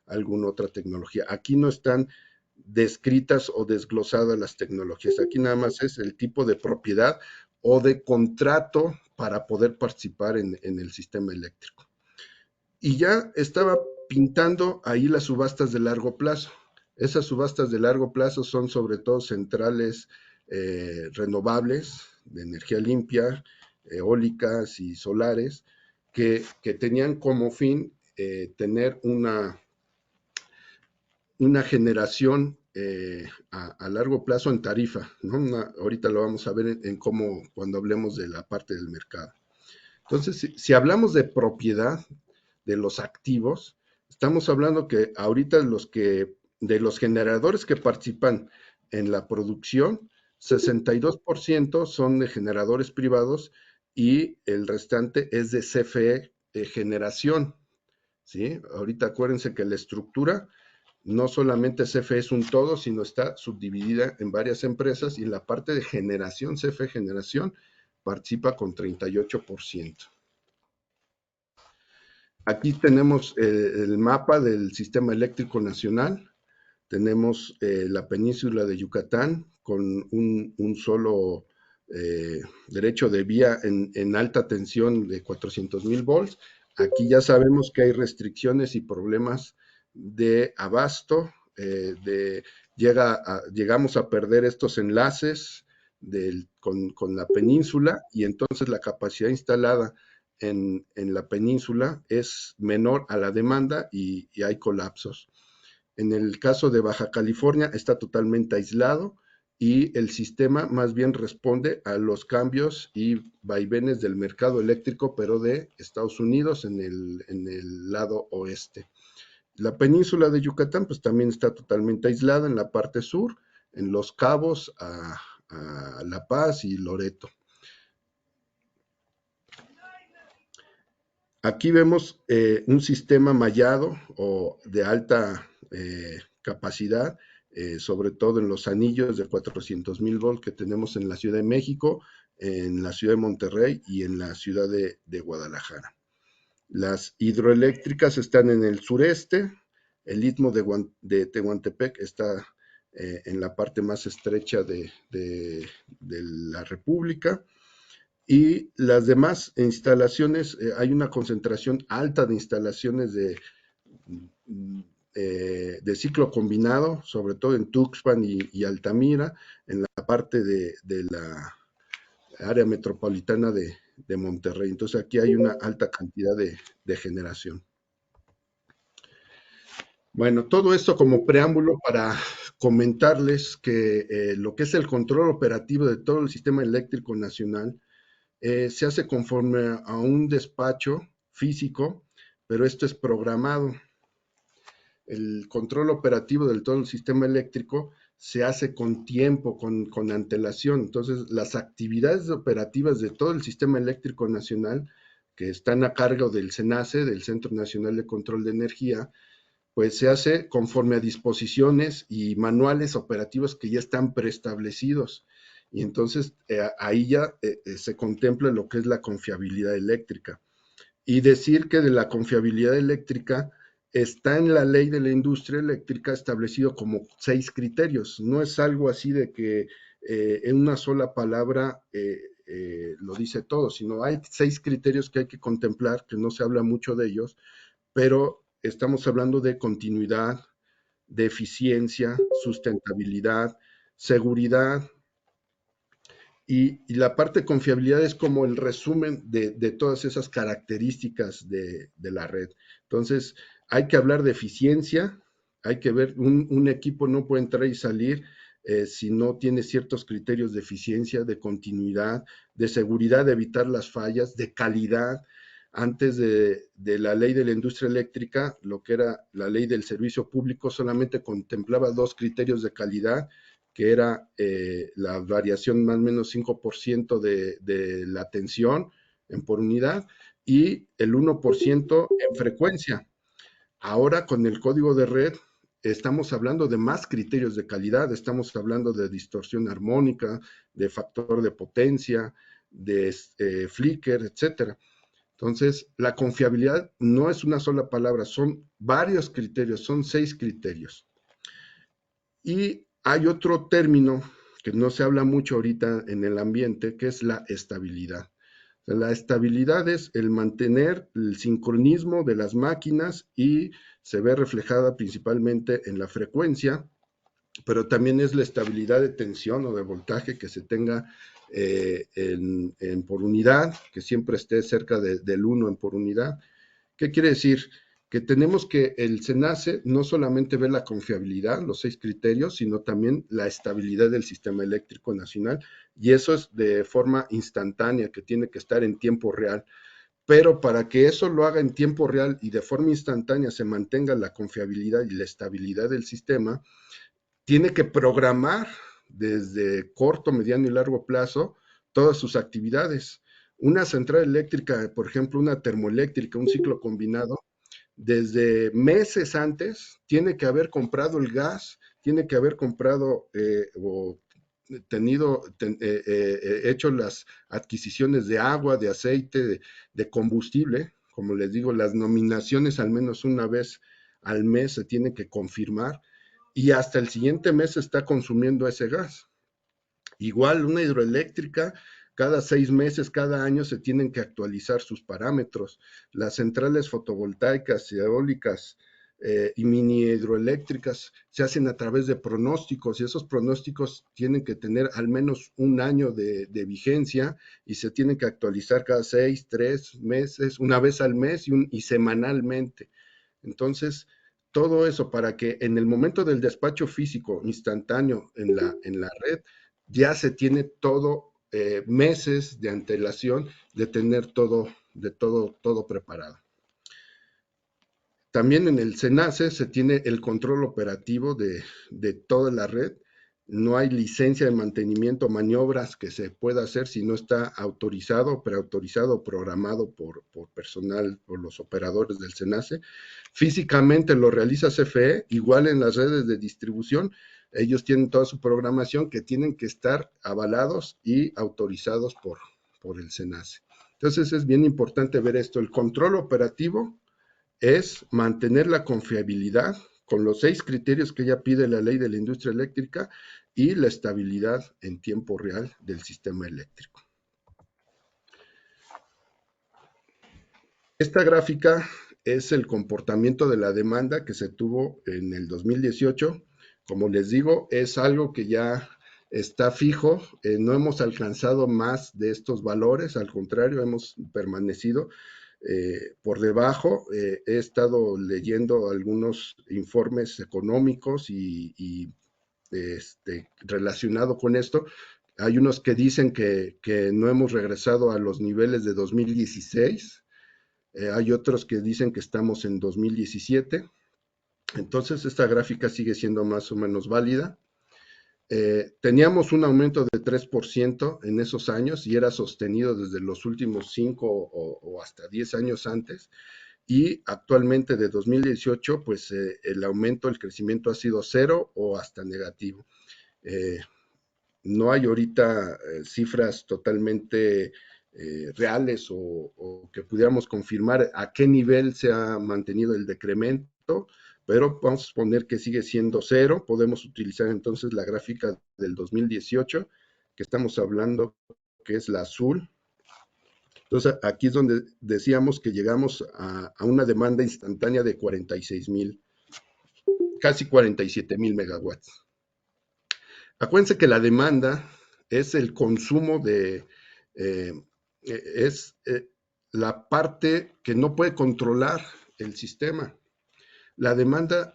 alguna otra tecnología. Aquí no están descritas o desglosadas las tecnologías, aquí nada más es el tipo de propiedad o de contrato para poder participar en el sistema eléctrico. Y ya estaba pintando ahí las subastas de largo plazo. Esas subastas de largo plazo son sobre todo centrales renovables, de energía limpia, eólicas y solares, que tenían como fin tener una generación a largo plazo en tarifa, ¿no? Ahorita lo vamos a ver en cómo, cuando hablemos de la parte del mercado. Entonces, si hablamos de propiedad de los activos, estamos hablando que ahorita de los generadores que participan en la producción, 62% son de generadores privados y el restante es de CFE generación, ¿sí? Ahorita acuérdense que la estructura no solamente CFE es un todo, sino está subdividida en varias empresas y en la parte de generación, CFE generación, participa con 38%. Aquí tenemos el mapa del sistema eléctrico nacional. Tenemos la península de Yucatán con un solo derecho de vía en alta tensión de 400,000 volts. Aquí ya sabemos que hay restricciones y problemas de abasto, llegamos a perder estos enlaces con la península y entonces la capacidad instalada en la península es menor a la demanda y hay colapsos. En el caso de Baja California está totalmente aislado y el sistema más bien responde a los cambios y vaivenes del mercado eléctrico, pero de Estados Unidos en el lado oeste. La península de Yucatán pues también está totalmente aislada en la parte sur, en Los Cabos, a La Paz y Loreto. Aquí vemos un sistema mallado o de alta capacidad, sobre todo en los anillos de 400,000 volts que tenemos en la Ciudad de México, en la Ciudad de Monterrey y en la Ciudad de Guadalajara. Las hidroeléctricas están en el sureste, el istmo de Tehuantepec está en la parte más estrecha de la República. Y las demás instalaciones, hay una concentración alta de instalaciones de ciclo combinado, sobre todo en Tuxpan y Altamira, en la parte de la área metropolitana de Monterrey. Entonces aquí hay una alta cantidad de generación. Bueno, todo esto como preámbulo para comentarles que lo que es el control operativo de todo el sistema eléctrico nacional se hace conforme a un despacho físico, pero esto es programado. El control operativo del todo el sistema eléctrico se hace con tiempo, con antelación. Entonces, las actividades operativas de todo el sistema eléctrico nacional, que están a cargo del CENACE, del Centro Nacional de Control de Energía, pues se hace conforme a disposiciones y manuales operativos que ya están preestablecidos. Y entonces ahí ya se contempla lo que es la confiabilidad eléctrica. Y decir que de la confiabilidad eléctrica está en la ley de la industria eléctrica establecido como 6 criterios. No es algo así de que en una sola palabra lo dice todo, sino hay 6 criterios que hay que contemplar, que no se habla mucho de ellos, pero estamos hablando de continuidad, de eficiencia, sustentabilidad, seguridad, y la parte de confiabilidad es como el resumen de todas esas características de la red. Entonces, hay que hablar de eficiencia, hay que ver, un equipo no puede entrar y salir si no tiene ciertos criterios de eficiencia, de continuidad, de seguridad, de evitar las fallas, de calidad. Antes de la ley de la industria eléctrica, lo que era la ley del servicio público solamente contemplaba dos criterios de calidad, que era la variación más o menos 5% de la tensión por unidad y el 1% en frecuencia. Ahora con el código de red estamos hablando de más criterios de calidad, estamos hablando de distorsión armónica, de factor de potencia, de flicker, etcétera. Entonces, la confiabilidad no es una sola palabra, son varios criterios, son 6 criterios. Y hay otro término que no se habla mucho ahorita en el ambiente, que es la estabilidad. La estabilidad es el mantener el sincronismo de las máquinas y se ve reflejada principalmente en la frecuencia, pero también es la estabilidad de tensión o de voltaje que se tenga por unidad, que siempre esté cerca del 1 en por unidad. ¿Qué quiere decir? Que tenemos que el SENACE no solamente ve la confiabilidad, los 6 criterios, sino también la estabilidad del sistema eléctrico nacional, y eso es de forma instantánea, que tiene que estar en tiempo real. Pero para que eso lo haga en tiempo real y de forma instantánea se mantenga la confiabilidad y la estabilidad del sistema, tiene que programar desde corto, mediano y largo plazo todas sus actividades. Una central eléctrica, por ejemplo, una termoeléctrica, un ciclo combinado, desde meses antes tiene que haber comprado el gas, tiene que haber comprado o hecho las adquisiciones de agua, de aceite, de combustible, como les digo, las nominaciones al menos una vez al mes se tienen que confirmar y hasta el siguiente mes se está consumiendo ese gas. Igual una hidroeléctrica, cada 6 meses, cada año se tienen que actualizar sus parámetros. Las centrales fotovoltaicas, eólicas y mini hidroeléctricas se hacen a través de pronósticos y esos pronósticos tienen que tener al menos un año de vigencia y se tienen que actualizar cada 6, 3 meses, una vez al mes y semanalmente. Entonces, todo eso para que en el momento del despacho físico instantáneo en la red ya se tiene todo meses de antelación de tener todo preparado. También en el SENACE se tiene el control operativo de toda la red. No hay licencia de mantenimiento, maniobras que se pueda hacer si no está autorizado, preautorizado o programado por personal, por los operadores del SENACE. Físicamente lo realiza CFE, igual en las redes de distribución, ellos tienen toda su programación que tienen que estar avalados y autorizados por el SENACE. Entonces es bien importante ver esto, el control operativo es mantener la confiabilidad con los 6 criterios que ya pide la ley de la industria eléctrica y la estabilidad en tiempo real del sistema eléctrico. Esta gráfica es el comportamiento de la demanda que se tuvo en el 2018. Como les digo, es algo que ya está fijo, no hemos alcanzado más de estos valores, al contrario, hemos permanecido por debajo. He estado leyendo algunos informes económicos y relacionado con esto. Hay unos que dicen que no hemos regresado a los niveles de 2016. Hay otros que dicen que estamos en 2017. Entonces, esta gráfica sigue siendo más o menos válida. Teníamos un aumento de 3% en esos años y era sostenido desde los últimos 5 o hasta 10 años antes. Y actualmente de 2018, pues el aumento, el crecimiento ha sido 0 o hasta negativo. No hay ahorita cifras totalmente reales o que pudiéramos confirmar a qué nivel se ha mantenido el decremento, pero vamos a suponer que sigue siendo 0. Podemos utilizar entonces la gráfica del 2018, que estamos hablando, que es la azul. Entonces, aquí es donde decíamos que llegamos a una demanda instantánea de 46,000, casi 47,000 megawatts. Acuérdense que la demanda es el consumo es la parte que no puede controlar el sistema. La demanda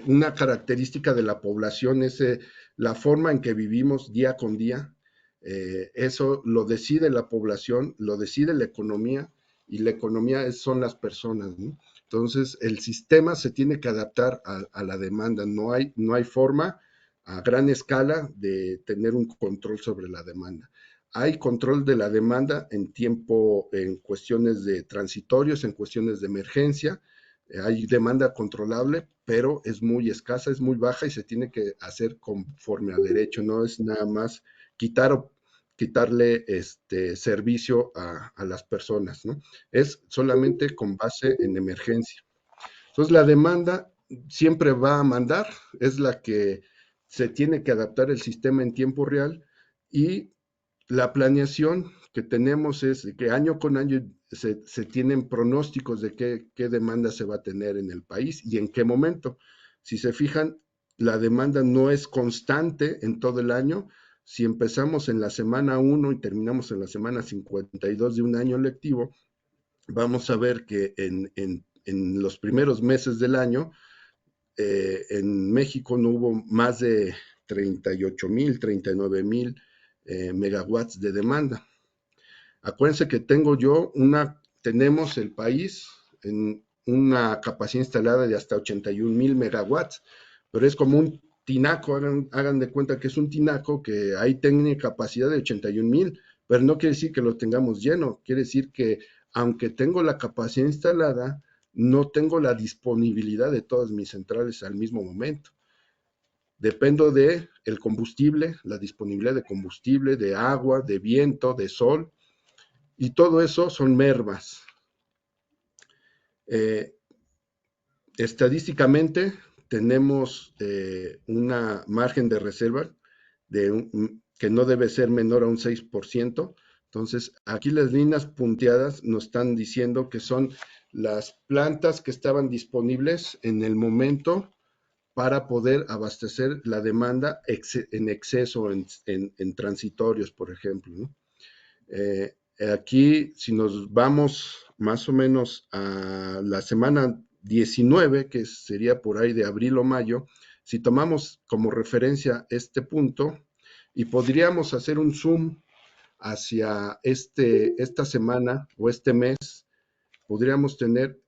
una característica de la población, es la forma en que vivimos día con día. Eso lo decide la población, lo decide la economía, y la economía son las personas, ¿no? Entonces, el sistema se tiene que adaptar a la demanda. No hay forma a gran escala de tener un control sobre la demanda. Hay control de la demanda en tiempo, en cuestiones de transitorios, en cuestiones de emergencia. Hay demanda controlable, pero es muy escasa, es muy baja y se tiene que hacer conforme a derecho. No es nada más quitarle servicio a las personas, ¿no? Es solamente con base en emergencia. Entonces, la demanda siempre va a mandar, es la que se tiene que adaptar el sistema en tiempo real, y la planeación que tenemos es que año con año se tienen pronósticos de qué demanda se va a tener en el país y en qué momento. Si se fijan, la demanda no es constante en todo el año. Si empezamos en la semana 1 y terminamos en la semana 52 de un año lectivo, vamos a ver que en los primeros meses del año, en México no hubo más de 38,000, 39,000 megawatts de demanda. Acuérdense que tenemos el país en una capacidad instalada de hasta 81,000 megawatts, pero es como un tinaco. Hagan de cuenta que es un tinaco que ahí tiene capacidad de 81,000, pero no quiere decir que lo tengamos lleno, quiere decir que aunque tengo la capacidad instalada, no tengo la disponibilidad de todas mis centrales al mismo momento. Dependo de el combustible, la disponibilidad de combustible, de agua, de viento, de sol, y todo eso son mermas. Eh, Estadísticamente tenemos una margen de reserva que no debe ser menor a un 6%. Entonces, aquí las líneas punteadas nos están diciendo que son las plantas que estaban disponibles en el momento para poder abastecer la demanda en exceso en transitorios, por ejemplo, ¿no? Aquí, si nos vamos más o menos a la semana 19, que sería por ahí de abril o mayo, si tomamos como referencia este punto, y podríamos hacer un zoom hacia esta semana o este mes, podríamos tener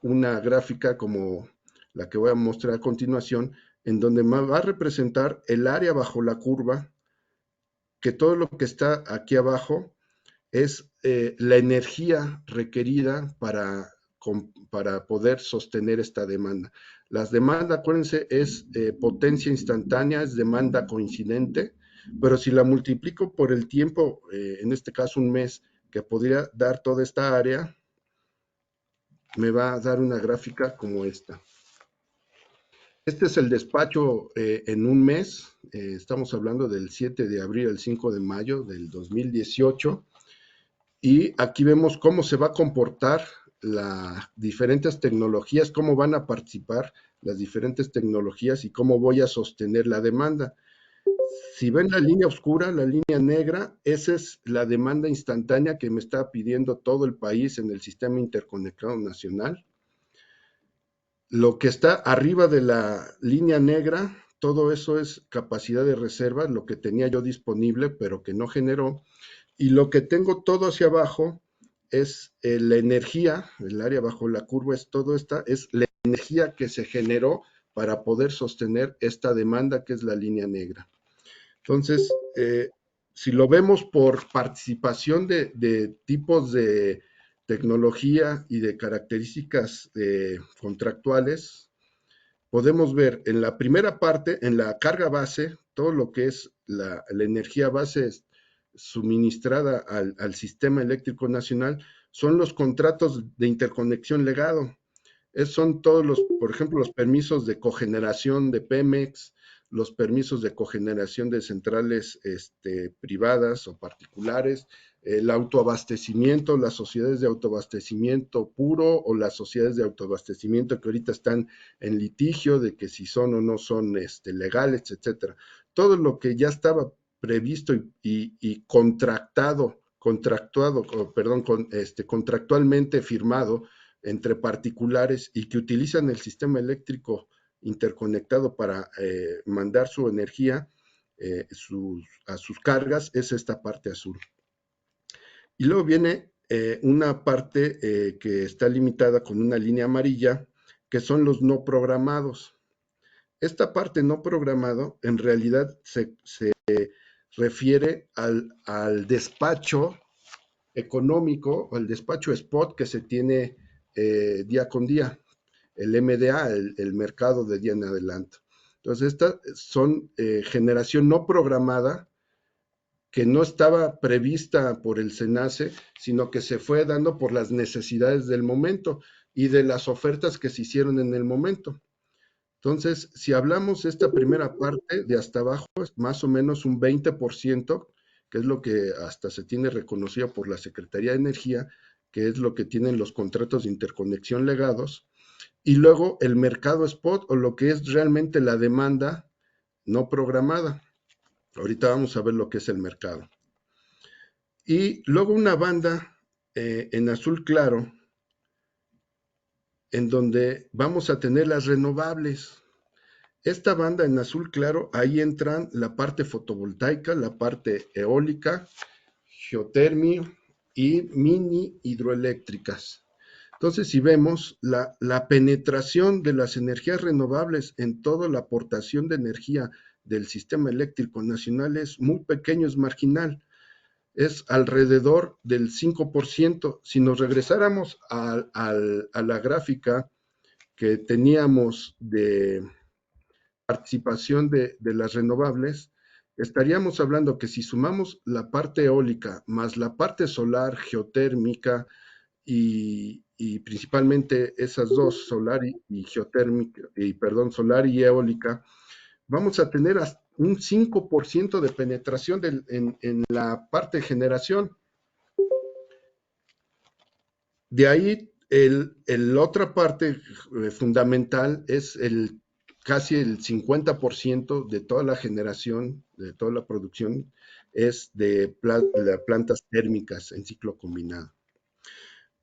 una gráfica como la que voy a mostrar a continuación, en donde va a representar el área bajo la curva, que todo lo que está aquí abajo es la energía requerida para poder sostener esta demanda. Las demandas, acuérdense, es potencia instantánea, es demanda coincidente, pero si la multiplico por el tiempo, en este caso un mes, que podría dar toda esta área, me va a dar una gráfica como esta. Este es el despacho en un mes. Estamos hablando del 7 de abril al 5 de mayo del 2018. Y aquí vemos cómo se va a comportar las diferentes tecnologías, cómo van a participar las diferentes tecnologías y cómo voy a sostener la demanda. Si ven la línea oscura, la línea negra, esa es la demanda instantánea que me está pidiendo todo el país en el sistema interconectado nacional. Lo que está arriba de la línea negra, todo eso es capacidad de reserva, lo que tenía yo disponible, pero que no generó. Y lo que tengo todo hacia abajo es la energía, el área bajo la curva es todo esta, es la energía que se generó para poder sostener esta demanda, que es la línea negra. Entonces, si lo vemos por participación de tipos de tecnología y de características contractuales, podemos ver en la primera parte, en la carga base, todo lo que es la energía base suministrada al sistema eléctrico nacional, son los contratos de interconexión legado. Son todos por ejemplo, los permisos de cogeneración de Pemex, los permisos de cogeneración de centrales privadas o particulares, el autoabastecimiento, las sociedades de autoabastecimiento puro o las sociedades de autoabastecimiento que ahorita están en litigio de que si son o no son legales, etcétera. Todo lo que ya estaba previsto y contractualmente firmado entre particulares y que utilizan el sistema eléctrico interconectado para mandar su energía a sus cargas, es esta parte azul. Y luego viene una parte que está limitada con una línea amarilla, que son los no programados. Esta parte no programado en realidad se refiere al despacho económico o el despacho spot que se tiene día con día, el MDA, el mercado de día en adelante. Entonces, estas son generación no programada que no estaba prevista por el SENACE, sino que se fue dando por las necesidades del momento y de las ofertas que se hicieron en el momento. Entonces, si hablamos de esta primera parte, de hasta abajo, es más o menos un 20%, que es lo que hasta se tiene reconocido por la Secretaría de Energía, que es lo que tienen los contratos de interconexión legados, y luego el mercado spot o lo que es realmente la demanda no programada. Ahorita vamos a ver lo que es el mercado. Y luego una banda en azul claro, en donde vamos a tener las renovables. Esta banda en azul claro, ahí entran la parte fotovoltaica, la parte eólica, geotermia y mini hidroeléctricas. Entonces, si vemos la penetración de las energías renovables en toda la aportación de energía del sistema eléctrico nacional es muy pequeño, es marginal, es alrededor del 5%. Si nos regresáramos a la gráfica que teníamos de participación de las renovables, estaríamos hablando que si sumamos la parte eólica más la parte solar, geotérmica y principalmente esas dos, solar y geotérmica, solar y eólica, vamos a tener hasta un 5% de penetración en la parte de generación. De ahí, la otra parte fundamental es casi el 50% de toda la generación, de toda la producción, es de plantas térmicas en ciclo combinado.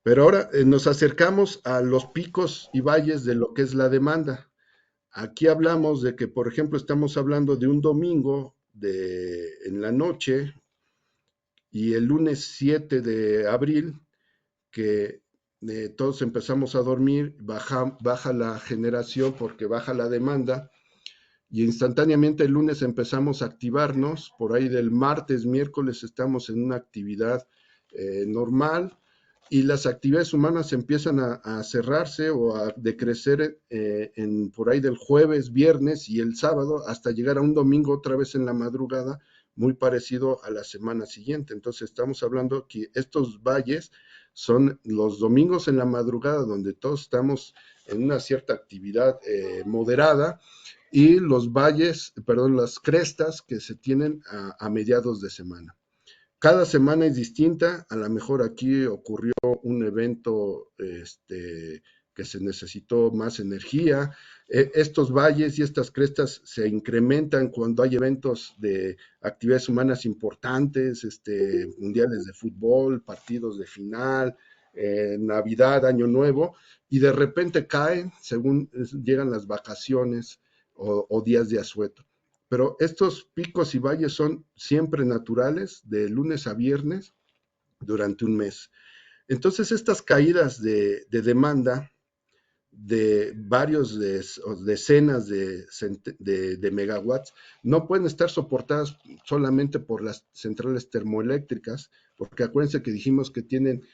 Pero ahora nos acercamos a los picos y valles de lo que es la demanda. Aquí hablamos de que, por ejemplo, estamos hablando de un domingo en la noche y el lunes 7 de abril, que todos empezamos a dormir, baja la generación porque baja la demanda y instantáneamente el lunes empezamos a activarnos, por ahí del martes, miércoles estamos en una actividad normal y las actividades humanas empiezan a cerrarse o a decrecer por ahí del jueves, viernes y el sábado hasta llegar a un domingo otra vez en la madrugada, muy parecido a la semana siguiente. Entonces estamos hablando que estos valles son los domingos en la madrugada donde todos estamos en una cierta actividad moderada y los valles, perdón, las crestas que se tienen a mediados de semana. Cada semana es distinta, a lo mejor aquí ocurrió un evento que se necesitó más energía. Estos valles y estas crestas se incrementan cuando hay eventos de actividades humanas importantes, mundiales de fútbol, partidos de final, Navidad, Año Nuevo, y de repente caen según llegan las vacaciones o días de asueto. Pero estos picos y valles son siempre naturales, de lunes a viernes, durante un mes. Entonces, estas caídas demanda de varios decenas de megawatts no pueden estar soportadas solamente por las centrales termoeléctricas, porque acuérdense que dijimos que tienen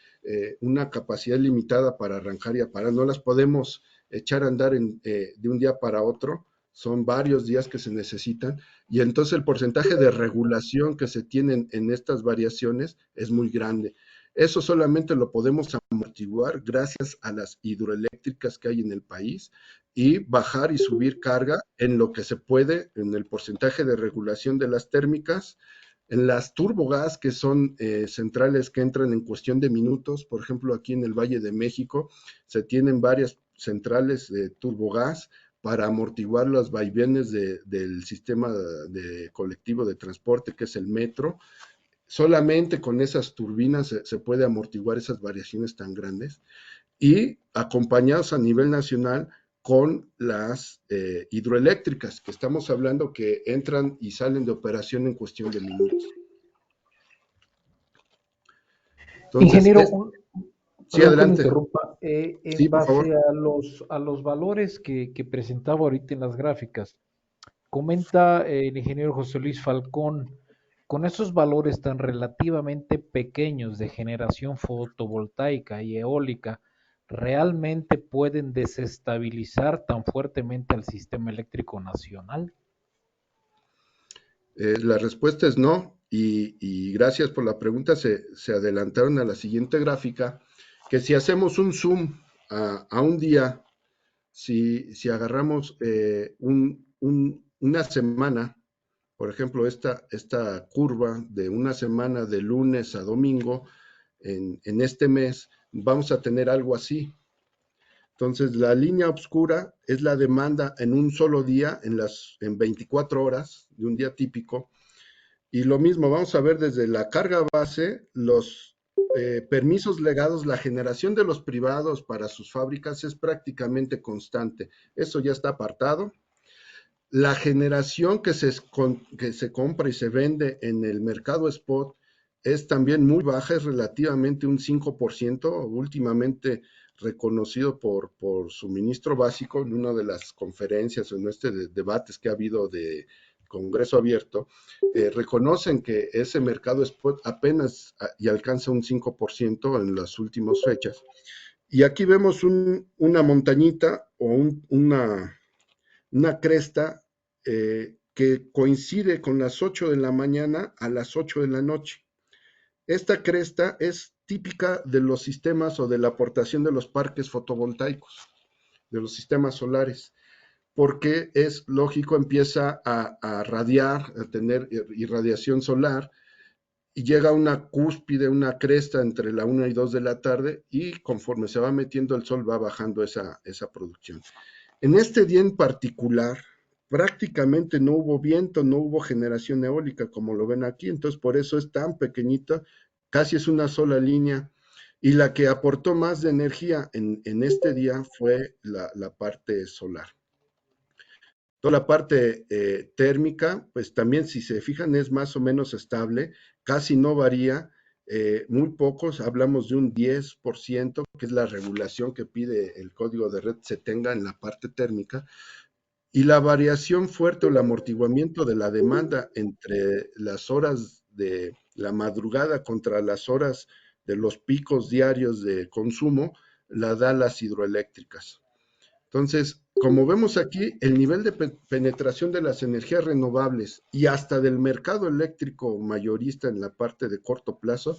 una capacidad limitada para arrancar y apagar, no las podemos echar a andar de un día para otro, son varios días que se necesitan, y entonces el porcentaje de regulación que se tienen en estas variaciones es muy grande. Eso solamente lo podemos amortiguar gracias a las hidroeléctricas que hay en el país y bajar y subir carga en lo que se puede, en el porcentaje de regulación de las térmicas, en las turbogas, que son centrales que entran en cuestión de minutos. Por ejemplo, aquí en el Valle de México se tienen varias centrales de turbogas para amortiguar los vaivenes del sistema de colectivo de transporte, que es el metro. Solamente con esas turbinas se puede amortiguar esas variaciones tan grandes. y acompañados a nivel nacional con las hidroeléctricas, que estamos hablando que entran y salen de operación en cuestión de minutos. Entonces, Ingeniero, sí, perdón que lo adelante. interrumpa, Sí, en por base favor. a los valores que presentaba ahorita en las gráficas, comenta el ingeniero José Luis Falcón, con esos valores tan relativamente pequeños de generación fotovoltaica y eólica, ¿realmente pueden desestabilizar tan fuertemente al sistema eléctrico nacional? La respuesta es no, y gracias por la pregunta. Se adelantaron a la siguiente gráfica, que si hacemos un zoom a un día, si agarramos una semana, por ejemplo, esta curva de una semana de lunes a domingo en este mes, vamos a tener algo así. Entonces, la línea oscura es la demanda en un solo día, en 24 horas de un día típico. Y lo mismo, vamos a ver desde la carga base, los permisos legados, la generación de los privados para sus fábricas es prácticamente constante. Eso ya está apartado. La generación que se compra y se vende en el mercado spot es también muy baja, es relativamente un 5%, últimamente reconocido por su ministro básico en una de las conferencias o en debates que ha habido de Congreso Abierto, reconocen que ese mercado spot apenas y alcanza un 5% en las últimas fechas. Y aquí vemos una montañita o una cresta que coincide con las 8 de la mañana a las 8 de la noche. Esta cresta es típica de los sistemas o de la aportación de los parques fotovoltaicos, de los sistemas solares, porque es lógico, empieza a radiar, a tener irradiación solar, y llega a una cúspide, una cresta entre la 1 y 2 de la tarde, y conforme se va metiendo el sol va bajando esa producción. En este día en particular, prácticamente no hubo viento, no hubo generación eólica, como lo ven aquí, entonces por eso es tan pequeñita, casi es una sola línea, y la que aportó más de energía en este día fue la parte solar. Toda la parte térmica, pues también si se fijan es más o menos estable, casi no varía, muy pocos, hablamos de un 10%, que es la regulación que pide el código de red se tenga en la parte térmica, y la variación fuerte o el amortiguamiento de la demanda entre las horas de la madrugada contra las horas de los picos diarios de consumo, la da las hidroeléctricas. Entonces, como vemos aquí, el nivel de penetración de las energías renovables y hasta del mercado eléctrico mayorista en la parte de corto plazo,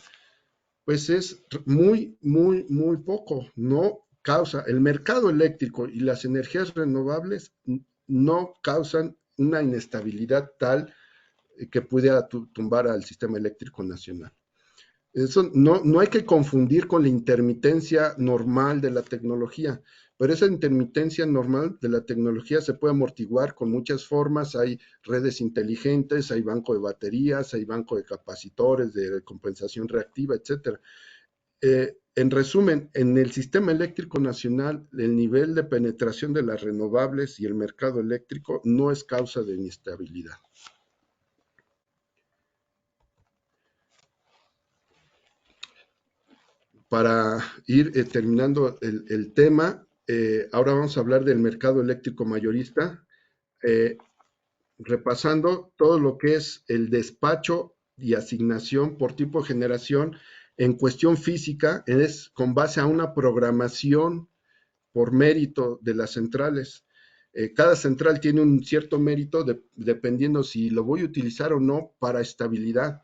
pues es muy, muy, muy poco. No causa, el mercado eléctrico y las energías renovables no causan una inestabilidad tal que pudiera tumbar al sistema eléctrico nacional. Eso no hay que confundir con la intermitencia normal de la tecnología, pero esa intermitencia normal de la tecnología se puede amortiguar con muchas formas. Hay redes inteligentes, hay banco de baterías, hay banco de capacitores, de compensación reactiva, etcétera. En resumen, en el sistema eléctrico nacional, el nivel de penetración de las renovables y el mercado eléctrico no es causa de inestabilidad. Para ir terminando el tema, ahora vamos a hablar del mercado eléctrico mayorista, eh, repasando todo lo que es el despacho y asignación por tipo de generación en cuestión física, es con base a una programación por mérito de las centrales. Cada central tiene un cierto mérito dependiendo si lo voy a utilizar o no para estabilidad.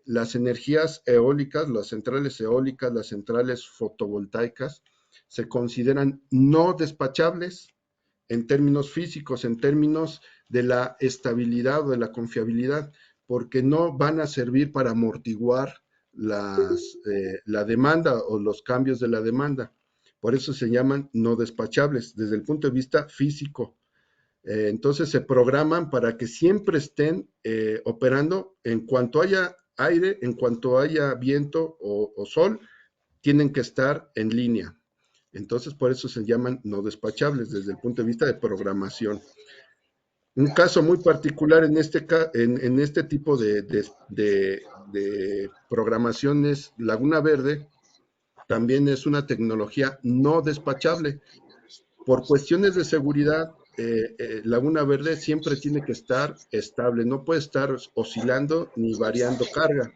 Las energías eólicas, las centrales eólicas, las centrales fotovoltaicas, se consideran no despachables en términos físicos, en términos de la estabilidad o de la confiabilidad, porque no van a servir para amortiguar la demanda o los cambios de la demanda. Por eso se llaman no despachables desde el punto de vista físico. Entonces se programan para que siempre estén operando en cuanto haya aire, en cuanto haya viento o sol, tienen que estar en línea. Entonces, por eso se llaman no despachables desde el punto de vista de programación. Un caso muy particular en este tipo de programación es Laguna Verde, también es una tecnología no despachable. Por cuestiones de seguridad, Laguna Verde siempre tiene que estar estable, no puede estar oscilando ni variando carga.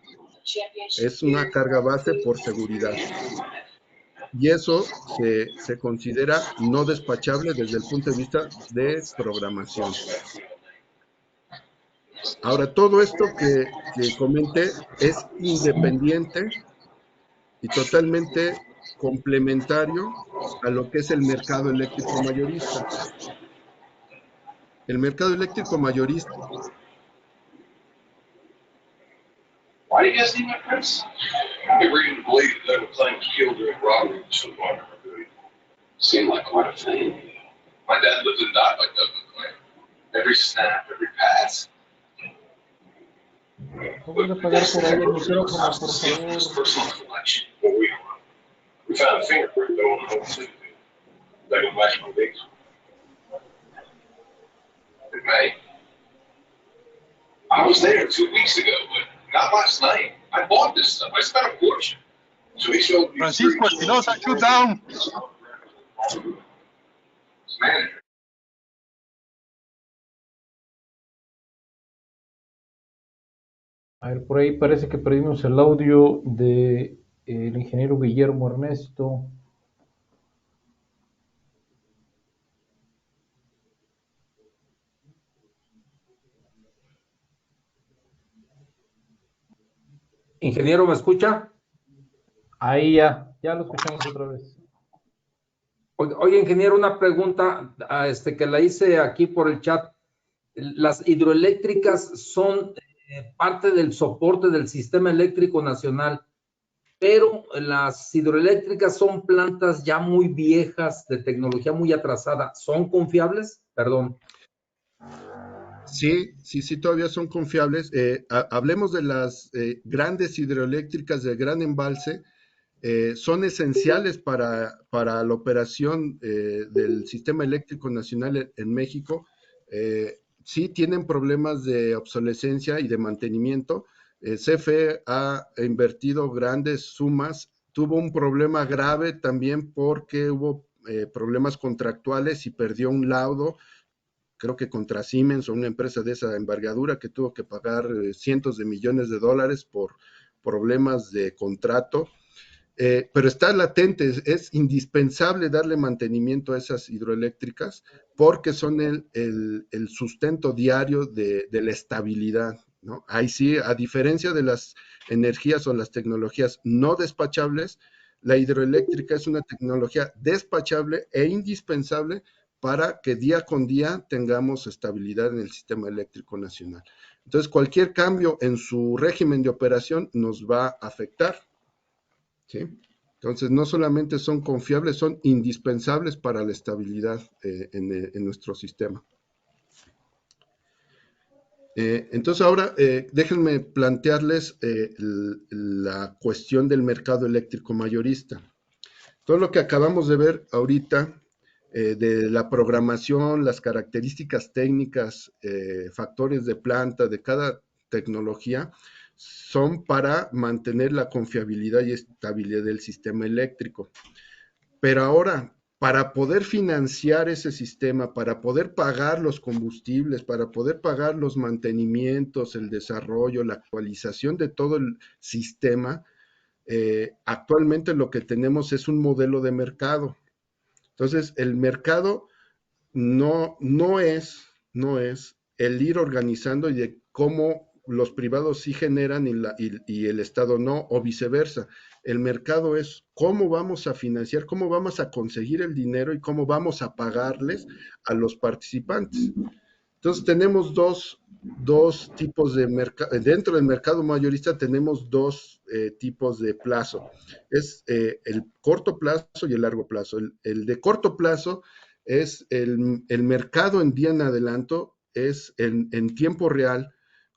Es una carga base por seguridad. Y eso se considera no despachable desde el punto de vista de programación. Ahora, todo esto que comenté es independiente y totalmente complementario a lo que es el mercado eléctrico mayorista. El mercado eléctrico mayorista. Why do you guys need my prince? They were even believe that a plane was killed during robbery in Stillwater. Seemed like quite a thing. My dad lived and died like that in the clan. Every snap, every pass. Vamos a apagar por ahí el micrófono, por His favor. personal collection. Well, we found a fingerprint though on the whole thing. That can match my legs. In May. I was there 2 weeks ago, but not last night. I bought this stuff. I spent a fortune. So he showed me. Francisco Espinosa, shoot down. Manager. A ver, por ahí parece que perdimos el audio de el ingeniero Guillermo Ernesto. Ingeniero, ¿me escucha? Ahí ya lo escuchamos otra vez. Oye, ingeniero, una pregunta que la hice aquí por el chat. ¿Las hidroeléctricas son parte del soporte del sistema eléctrico nacional, pero las hidroeléctricas son plantas ya muy viejas, de tecnología muy atrasada? ¿Son confiables? Perdón. Sí, todavía son confiables. Hablemos de las grandes hidroeléctricas de gran embalse. Son esenciales para la operación del sistema eléctrico nacional en México. Sí tienen problemas de obsolescencia y de mantenimiento. CFE ha invertido grandes sumas. Tuvo un problema grave también porque hubo problemas contractuales y perdió un laudo, creo que contra Siemens o una empresa de esa envergadura, que tuvo que pagar cientos de millones de dólares por problemas de contrato. Pero está latente, es indispensable darle mantenimiento a esas hidroeléctricas porque son el sustento diario de la estabilidad, ¿no? Ahí sí, a diferencia de las energías o las tecnologías no despachables, la hidroeléctrica es una tecnología despachable e indispensable para que día con día tengamos estabilidad en el sistema eléctrico nacional. Entonces, cualquier cambio en su régimen de operación nos va a afectar. ¿Sí? Entonces, no solamente son confiables, son indispensables para la estabilidad en nuestro sistema. Entonces, ahora déjenme plantearles la cuestión del mercado eléctrico mayorista. Todo lo que acabamos de ver ahorita de la programación, las características técnicas, factores de planta de cada tecnología, son para mantener la confiabilidad y estabilidad del sistema eléctrico. Pero ahora, para poder financiar ese sistema, para poder pagar los combustibles, para poder pagar los mantenimientos, el desarrollo, la actualización de todo el sistema, actualmente lo que tenemos es un modelo de mercado. Entonces, el mercado no es el ir organizando y de cómo los privados sí generan y el Estado no, o viceversa. El mercado es cómo vamos a financiar, cómo vamos a conseguir el dinero y cómo vamos a pagarles a los participantes. Entonces tenemos dos tipos de mercado. Dentro del mercado mayorista tenemos dos tipos de plazo. Es el corto plazo y el largo plazo. El de corto plazo es el mercado en día en adelanto, es en tiempo real,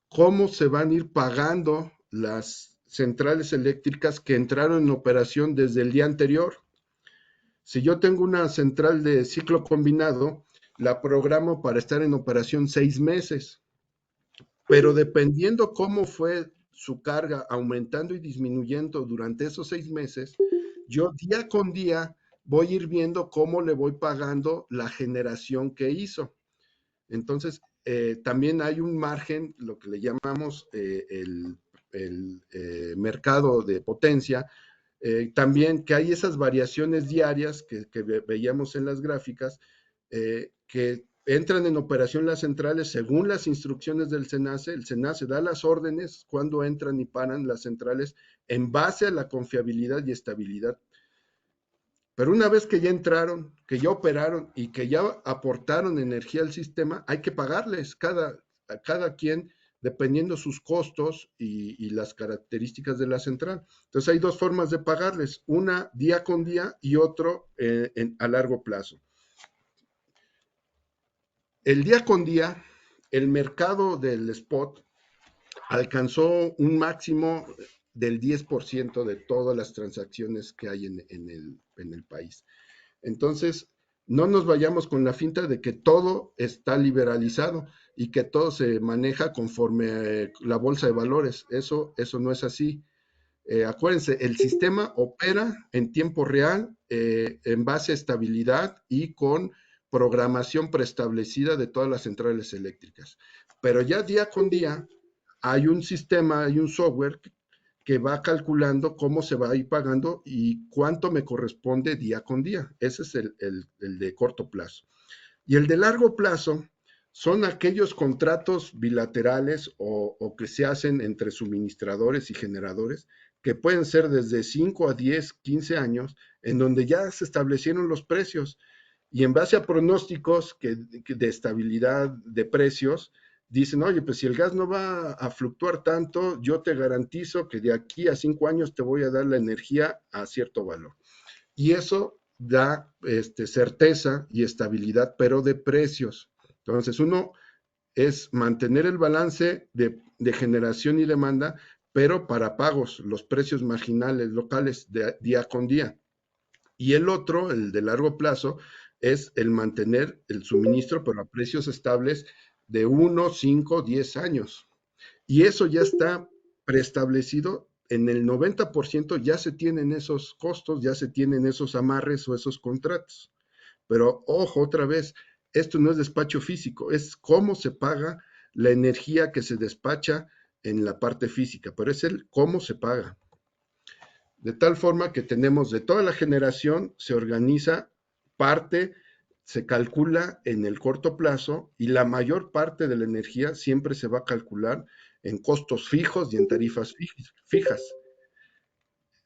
cómo se van a ir pagando las centrales eléctricas que entraron en operación desde el día anterior. Si yo tengo una central de ciclo combinado, la programo para estar en operación 6 meses, pero dependiendo cómo fue su carga aumentando y disminuyendo durante esos 6 meses, yo día con día voy a ir viendo cómo le voy pagando la generación que hizo. Entonces, también hay un margen, lo que le llamamos el mercado de potencia, también que hay esas variaciones diarias que veíamos en las gráficas, que entran en operación las centrales según las instrucciones del SENACE. El SENACE da las órdenes cuando entran y paran las centrales en base a la confiabilidad y estabilidad. Pero una vez que ya entraron, que ya operaron y que ya aportaron energía al sistema, hay que pagarles a cada quien dependiendo sus costos y las características de la central. Entonces hay dos formas de pagarles, una día con día y otro a largo plazo. El día con día, el mercado del spot alcanzó un máximo del 10% de todas las transacciones que hay en el país. Entonces, no nos vayamos con la finta de que todo está liberalizado y que todo se maneja conforme la bolsa de valores. Eso no es así. Acuérdense, el sistema opera en tiempo real, en base a estabilidad y con programación preestablecida de todas las centrales eléctricas. Pero ya día con día hay un sistema, hay un software que va calculando cómo se va a ir pagando y cuánto me corresponde día con día. Ese es el de corto plazo. Y el de largo plazo son aquellos contratos bilaterales o que se hacen entre suministradores y generadores, que pueden ser desde 5 a 10, 15 años, en donde ya se establecieron los precios. Y en base a pronósticos de estabilidad de precios, dicen, oye, pues si el gas no va a fluctuar tanto, yo te garantizo que de aquí a 5 años te voy a dar la energía a cierto valor. Y eso da certeza y estabilidad, pero de precios. Entonces, uno es mantener el balance de generación y demanda, pero para pagos, los precios marginales locales de día con día. Y el otro, el de largo plazo, es el mantener el suministro, pero a precios estables de 1, 5, 10 años. Y eso ya está preestablecido. En el 90% ya se tienen esos costos, ya se tienen esos amarres o esos contratos. Pero ojo, otra vez, esto no es despacho físico, es cómo se paga la energía que se despacha en la parte física, pero es el cómo se paga. De tal forma que tenemos de toda la generación, se organiza parte, se calcula en el corto plazo y la mayor parte de la energía siempre se va a calcular en costos fijos y en tarifas fijas.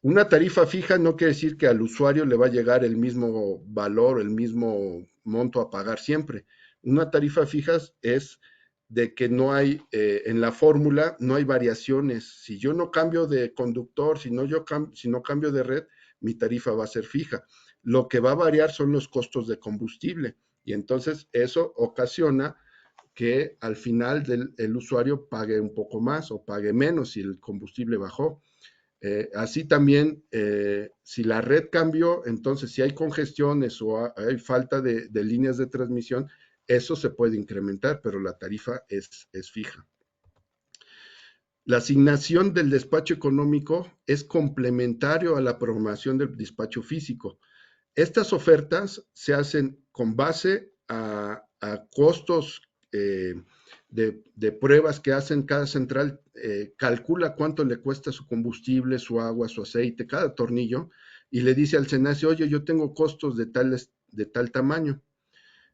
Una tarifa fija no quiere decir que al usuario le va a llegar el mismo valor, el mismo monto a pagar siempre. Una tarifa fija es de que no hay, en la fórmula no hay variaciones. Si yo no cambio de conductor, si no cambio de red, mi tarifa va a ser fija. Lo que va a variar son los costos de combustible y entonces eso ocasiona que al final el usuario pague un poco más o pague menos si el combustible bajó. Así también, si la red cambió, entonces si hay congestiones o hay falta de líneas de transmisión, eso se puede incrementar, pero la tarifa es fija. La asignación del despacho económico es complementario a la programación del despacho físico. Estas ofertas se hacen con base a costos de pruebas que hacen cada central, calcula cuánto le cuesta su combustible, su agua, su aceite, cada tornillo, y le dice al SENACE, oye, yo tengo costos de tal tamaño.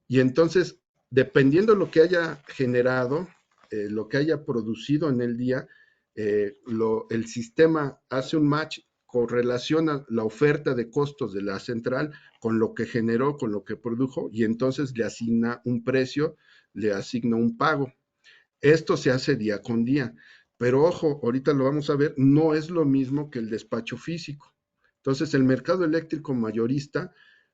Y entonces, dependiendo de lo que haya generado, lo que haya producido en el día, el sistema hace un match, correlaciona la oferta de costos de la central con lo que generó, con lo que produjo, y entonces le asigna un precio, le asigna un pago. Esto se hace día con día, pero ojo, ahorita lo vamos a ver, no es lo mismo que el despacho físico. Entonces, el mercado eléctrico mayorista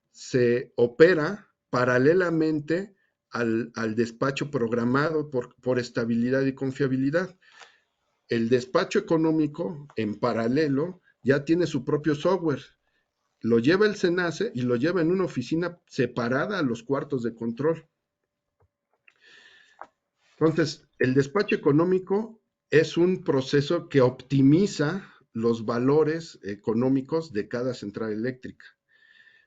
se opera paralelamente al despacho programado por estabilidad y confiabilidad. El despacho económico, en paralelo, ya tiene su propio software lo lleva el SENACE y lo lleva en una oficina separada a los cuartos de control. Entonces, el despacho económico es un proceso que optimiza los valores económicos de cada central eléctrica.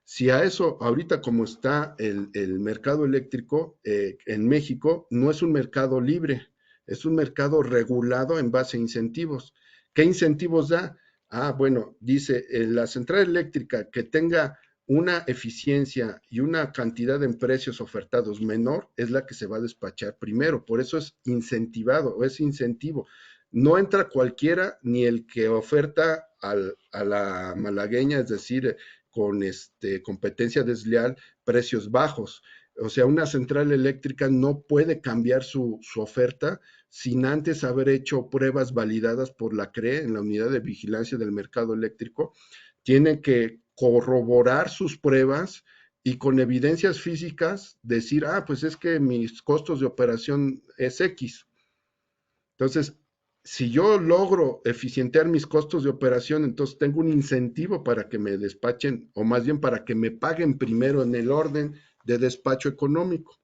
Si a eso, ahorita como está el mercado eléctrico en México, no es un mercado libre, es un mercado regulado en base a incentivos. ¿Qué incentivos da? Bueno, dice, la central eléctrica que tenga una eficiencia y una cantidad en precios ofertados menor es la que se va a despachar primero. Por eso es incentivado o es incentivo. No entra cualquiera ni el que oferta a la malagueña, es decir, con competencia desleal, precios bajos. O sea, una central eléctrica no puede cambiar su oferta sin antes haber hecho pruebas validadas por la CRE en la Unidad de Vigilancia del Mercado Eléctrico. Tiene que corroborar sus pruebas y con evidencias físicas decir, pues es que mis costos de operación es X. Entonces, si yo logro eficientar mis costos de operación, entonces tengo un incentivo para que me despachen, o más bien para que me paguen primero en el orden de despacho económico.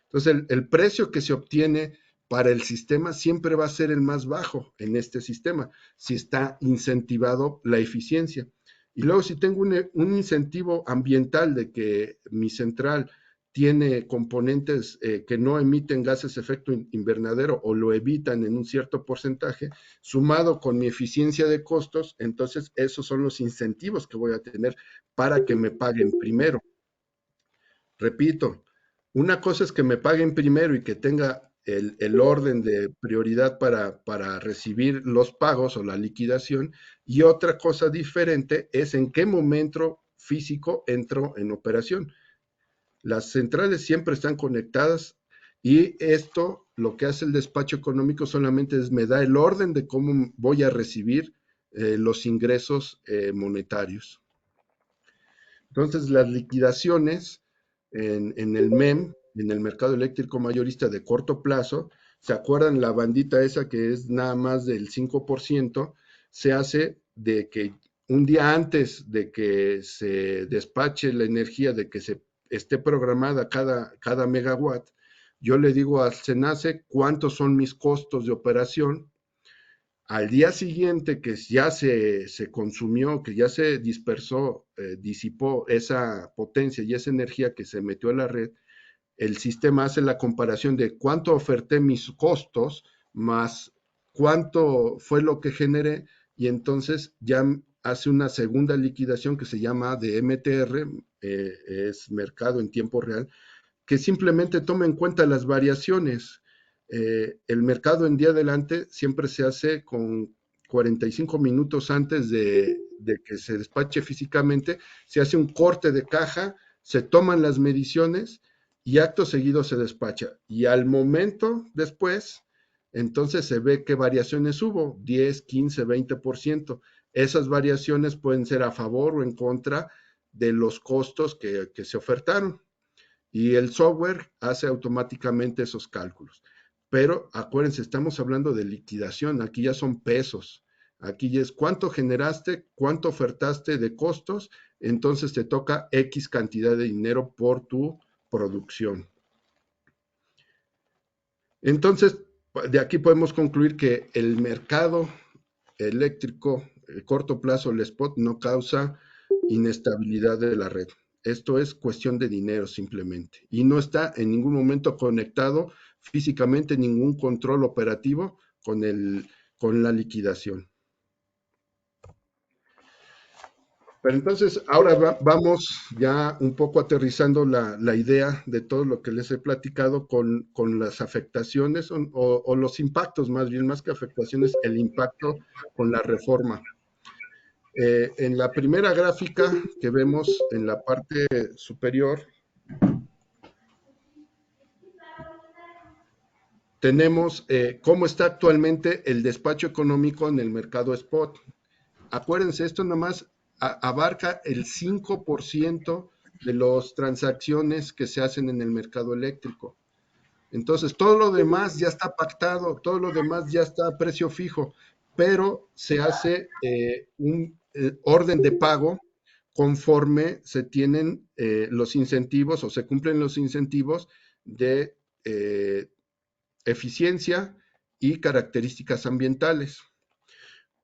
Entonces, el precio que se obtiene para el sistema siempre va a ser el más bajo en este sistema, si está incentivado la eficiencia. Y luego, si tengo un incentivo ambiental de que mi central tiene componentes que no emiten gases de efecto invernadero o lo evitan en un cierto porcentaje, sumado con mi eficiencia de costos, entonces esos son los incentivos que voy a tener para que me paguen primero. Repito, una cosa es que me paguen primero y que tenga el orden de prioridad para recibir los pagos o la liquidación, y otra cosa diferente es en qué momento físico entro en operación. Las centrales siempre están conectadas y esto, lo que hace el despacho económico solamente es me da el orden de cómo voy a recibir los ingresos monetarios. Entonces, las liquidaciones en el MEM, en el mercado eléctrico mayorista de corto plazo, ¿se acuerdan la bandita esa que es nada más del 5%? Se hace de que un día antes de que se despache la energía, de que se esté programada cada megawatt, yo le digo al SENACE cuántos son mis costos de operación. Al día siguiente que ya se consumió, que ya se dispersó, disipó esa potencia y esa energía que se metió a la red, el sistema hace la comparación de cuánto oferté mis costos más cuánto fue lo que generé, y entonces ya hace una segunda liquidación que se llama de MTR, es mercado en tiempo real, que simplemente toma en cuenta las variaciones. El mercado en día adelante siempre se hace con 45 minutos antes de que se despache físicamente, se hace un corte de caja, se toman las mediciones y acto seguido se despacha. Y al momento después, entonces se ve qué variaciones hubo, 10, 15, 20%. Esas variaciones pueden ser a favor o en contra de los costos que se ofertaron. Y el software hace automáticamente esos cálculos. Pero acuérdense, estamos hablando de liquidación, aquí ya son pesos. Aquí ya es cuánto generaste, cuánto ofertaste de costos, entonces te toca X cantidad de dinero por tu producción. Entonces, de aquí podemos concluir que el mercado eléctrico, el corto plazo, el spot, no causa inestabilidad de la red. Esto es cuestión de dinero simplemente. Y no está en ningún momento conectado físicamente ningún control operativo con la liquidación. Pero entonces, ahora vamos ya un poco aterrizando la idea de todo lo que les he platicado con las afectaciones o los impactos, más bien, más que afectaciones, el impacto con la reforma. En la primera gráfica que vemos en la parte superior, tenemos cómo está actualmente el despacho económico en el mercado spot. Acuérdense, esto nomás abarca el 5% de las transacciones que se hacen en el mercado eléctrico. Entonces, todo lo demás ya está pactado, todo lo demás ya está a precio fijo, pero se hace un orden de pago conforme se tienen los incentivos o se cumplen los incentivos de eficiencia y características ambientales.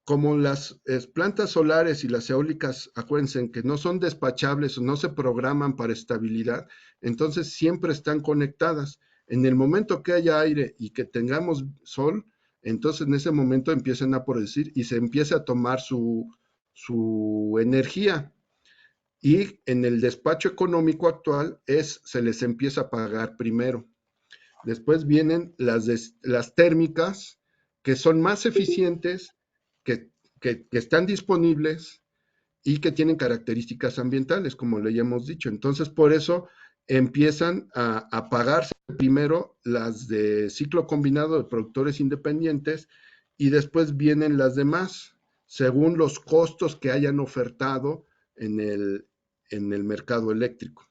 Como las plantas solares y las eólicas, acuérdense que no son despachables o no se programan para estabilidad, entonces siempre están conectadas. En el momento que haya aire y que tengamos sol, entonces en ese momento empiezan a producir y se empieza a tomar su energía. Y en el despacho económico actual se les empieza a pagar primero. Después vienen las térmicas, que son más eficientes, que están disponibles y que tienen características ambientales, como le hemos dicho. Entonces, por eso empiezan a pagarse primero las de ciclo combinado de productores independientes y después vienen las demás, según los costos que hayan ofertado en el mercado eléctrico.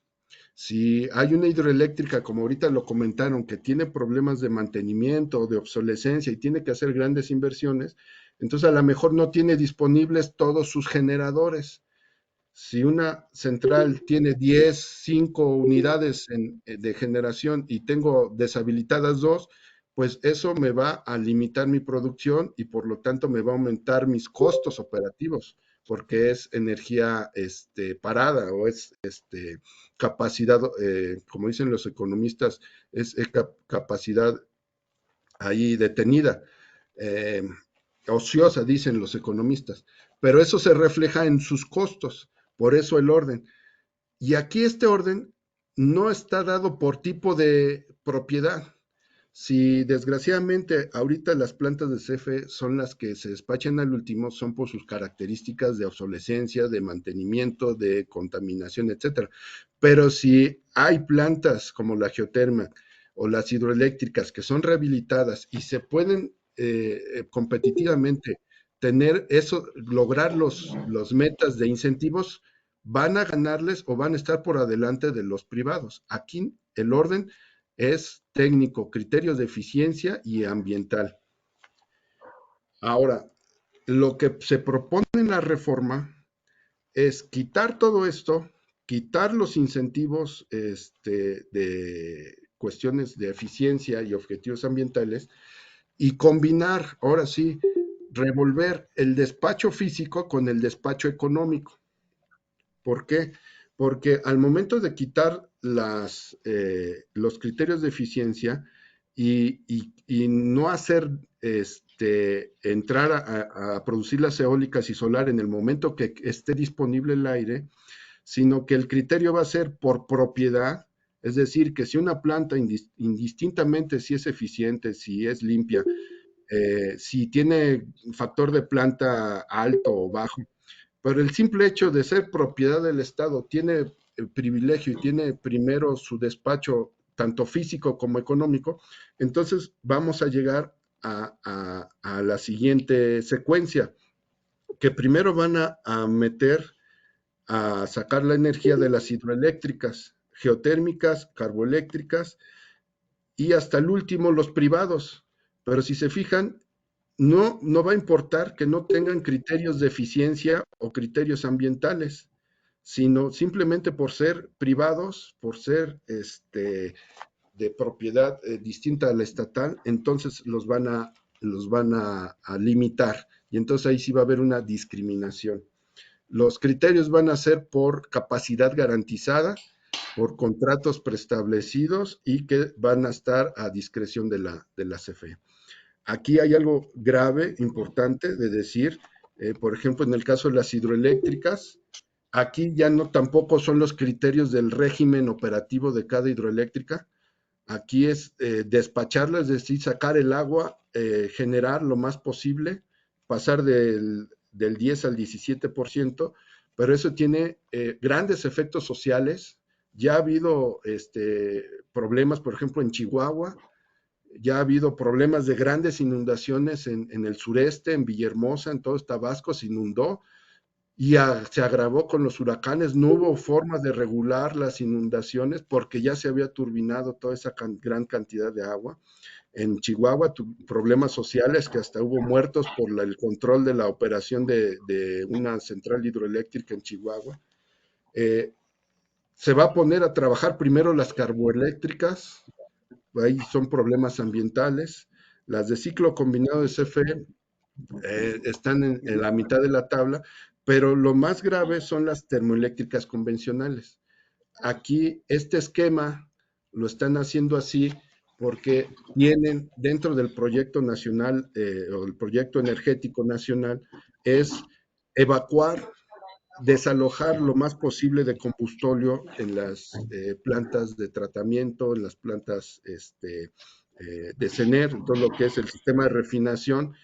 Si hay una hidroeléctrica, como ahorita lo comentaron, que tiene problemas de mantenimiento o de obsolescencia y tiene que hacer grandes inversiones, entonces a lo mejor no tiene disponibles todos sus generadores. Si una central tiene 5 unidades de generación y tengo deshabilitadas 2, pues eso me va a limitar mi producción y por lo tanto me va a aumentar mis costos operativos, porque es energía parada o es capacidad, como dicen los economistas, es capacidad ahí detenida, ociosa, dicen los economistas, pero eso se refleja en sus costos, por eso el orden. Y aquí este orden no está dado por tipo de propiedad. Si desgraciadamente ahorita las plantas de CFE son las que se despachan al último, son por sus características de obsolescencia, de mantenimiento, de contaminación, etcétera. Pero si hay plantas como la geotermia o las hidroeléctricas que son rehabilitadas y se pueden competitivamente tener eso, lograr los metas de incentivos, van a ganarles o van a estar por adelante de los privados. Aquí el orden es técnico, criterios de eficiencia y ambiental. Ahora, lo que se propone en la reforma es quitar todo esto, quitar los incentivos de cuestiones de eficiencia y objetivos ambientales y combinar, ahora sí, revolver el despacho físico con el despacho económico. ¿Por qué? Porque al momento de quitar los criterios de eficiencia y no hacer entrar a producir las eólicas y solar en el momento que esté disponible el aire, sino que el criterio va a ser por propiedad, es decir, que si una planta indistintamente si es eficiente, si es limpia, si tiene factor de planta alto o bajo, pero el simple hecho de ser propiedad del Estado tiene el privilegio y tiene primero su despacho, tanto físico como económico, entonces vamos a llegar a la siguiente secuencia, que primero van a meter a sacar la energía de las hidroeléctricas, geotérmicas, carboeléctricas y hasta el último los privados. Pero si se fijan, no va a importar que no tengan criterios de eficiencia o criterios ambientales, sino simplemente por ser privados, por ser de propiedad distinta a la estatal, entonces los van a limitar y entonces ahí sí va a haber una discriminación. Los criterios van a ser por capacidad garantizada, por contratos preestablecidos y que van a estar a discreción de la CFE. Aquí hay algo grave, importante de decir, por ejemplo, en el caso de las hidroeléctricas, aquí ya no tampoco son los criterios del régimen operativo de cada hidroeléctrica, aquí es despacharla, es decir, sacar el agua, generar lo más posible, pasar del 10 al 17%, pero eso tiene grandes efectos sociales. Ya ha habido problemas, por ejemplo, en Chihuahua, ya ha habido problemas de grandes inundaciones en el sureste, en Villahermosa, en todo Tabasco se inundó y se agravó con los huracanes. No hubo forma de regular las inundaciones porque ya se había turbinado toda esa gran cantidad de agua. En Chihuahua, problemas sociales que hasta hubo muertos por el control de la operación de una central hidroeléctrica en Chihuahua. Se va a poner a trabajar primero las carboeléctricas, ahí son problemas ambientales. Las de ciclo combinado de CFE están en la mitad de la tabla, pero lo más grave son las termoeléctricas convencionales. Aquí este esquema lo están haciendo así porque tienen dentro del proyecto nacional o el proyecto energético nacional es evacuar, desalojar lo más posible de combustóleo en las plantas de tratamiento, en las plantas de CENER, todo lo que es el sistema de refinación,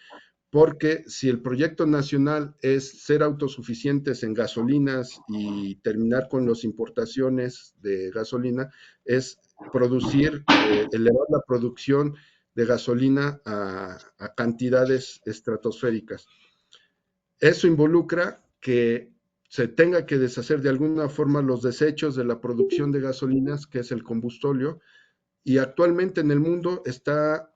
porque si el proyecto nacional es ser autosuficientes en gasolinas y terminar con las importaciones de gasolina, es producir, elevar la producción de gasolina a cantidades estratosféricas. Eso involucra que se tenga que deshacer de alguna forma los desechos de la producción de gasolinas, que es el combustóleo, y actualmente en el mundo está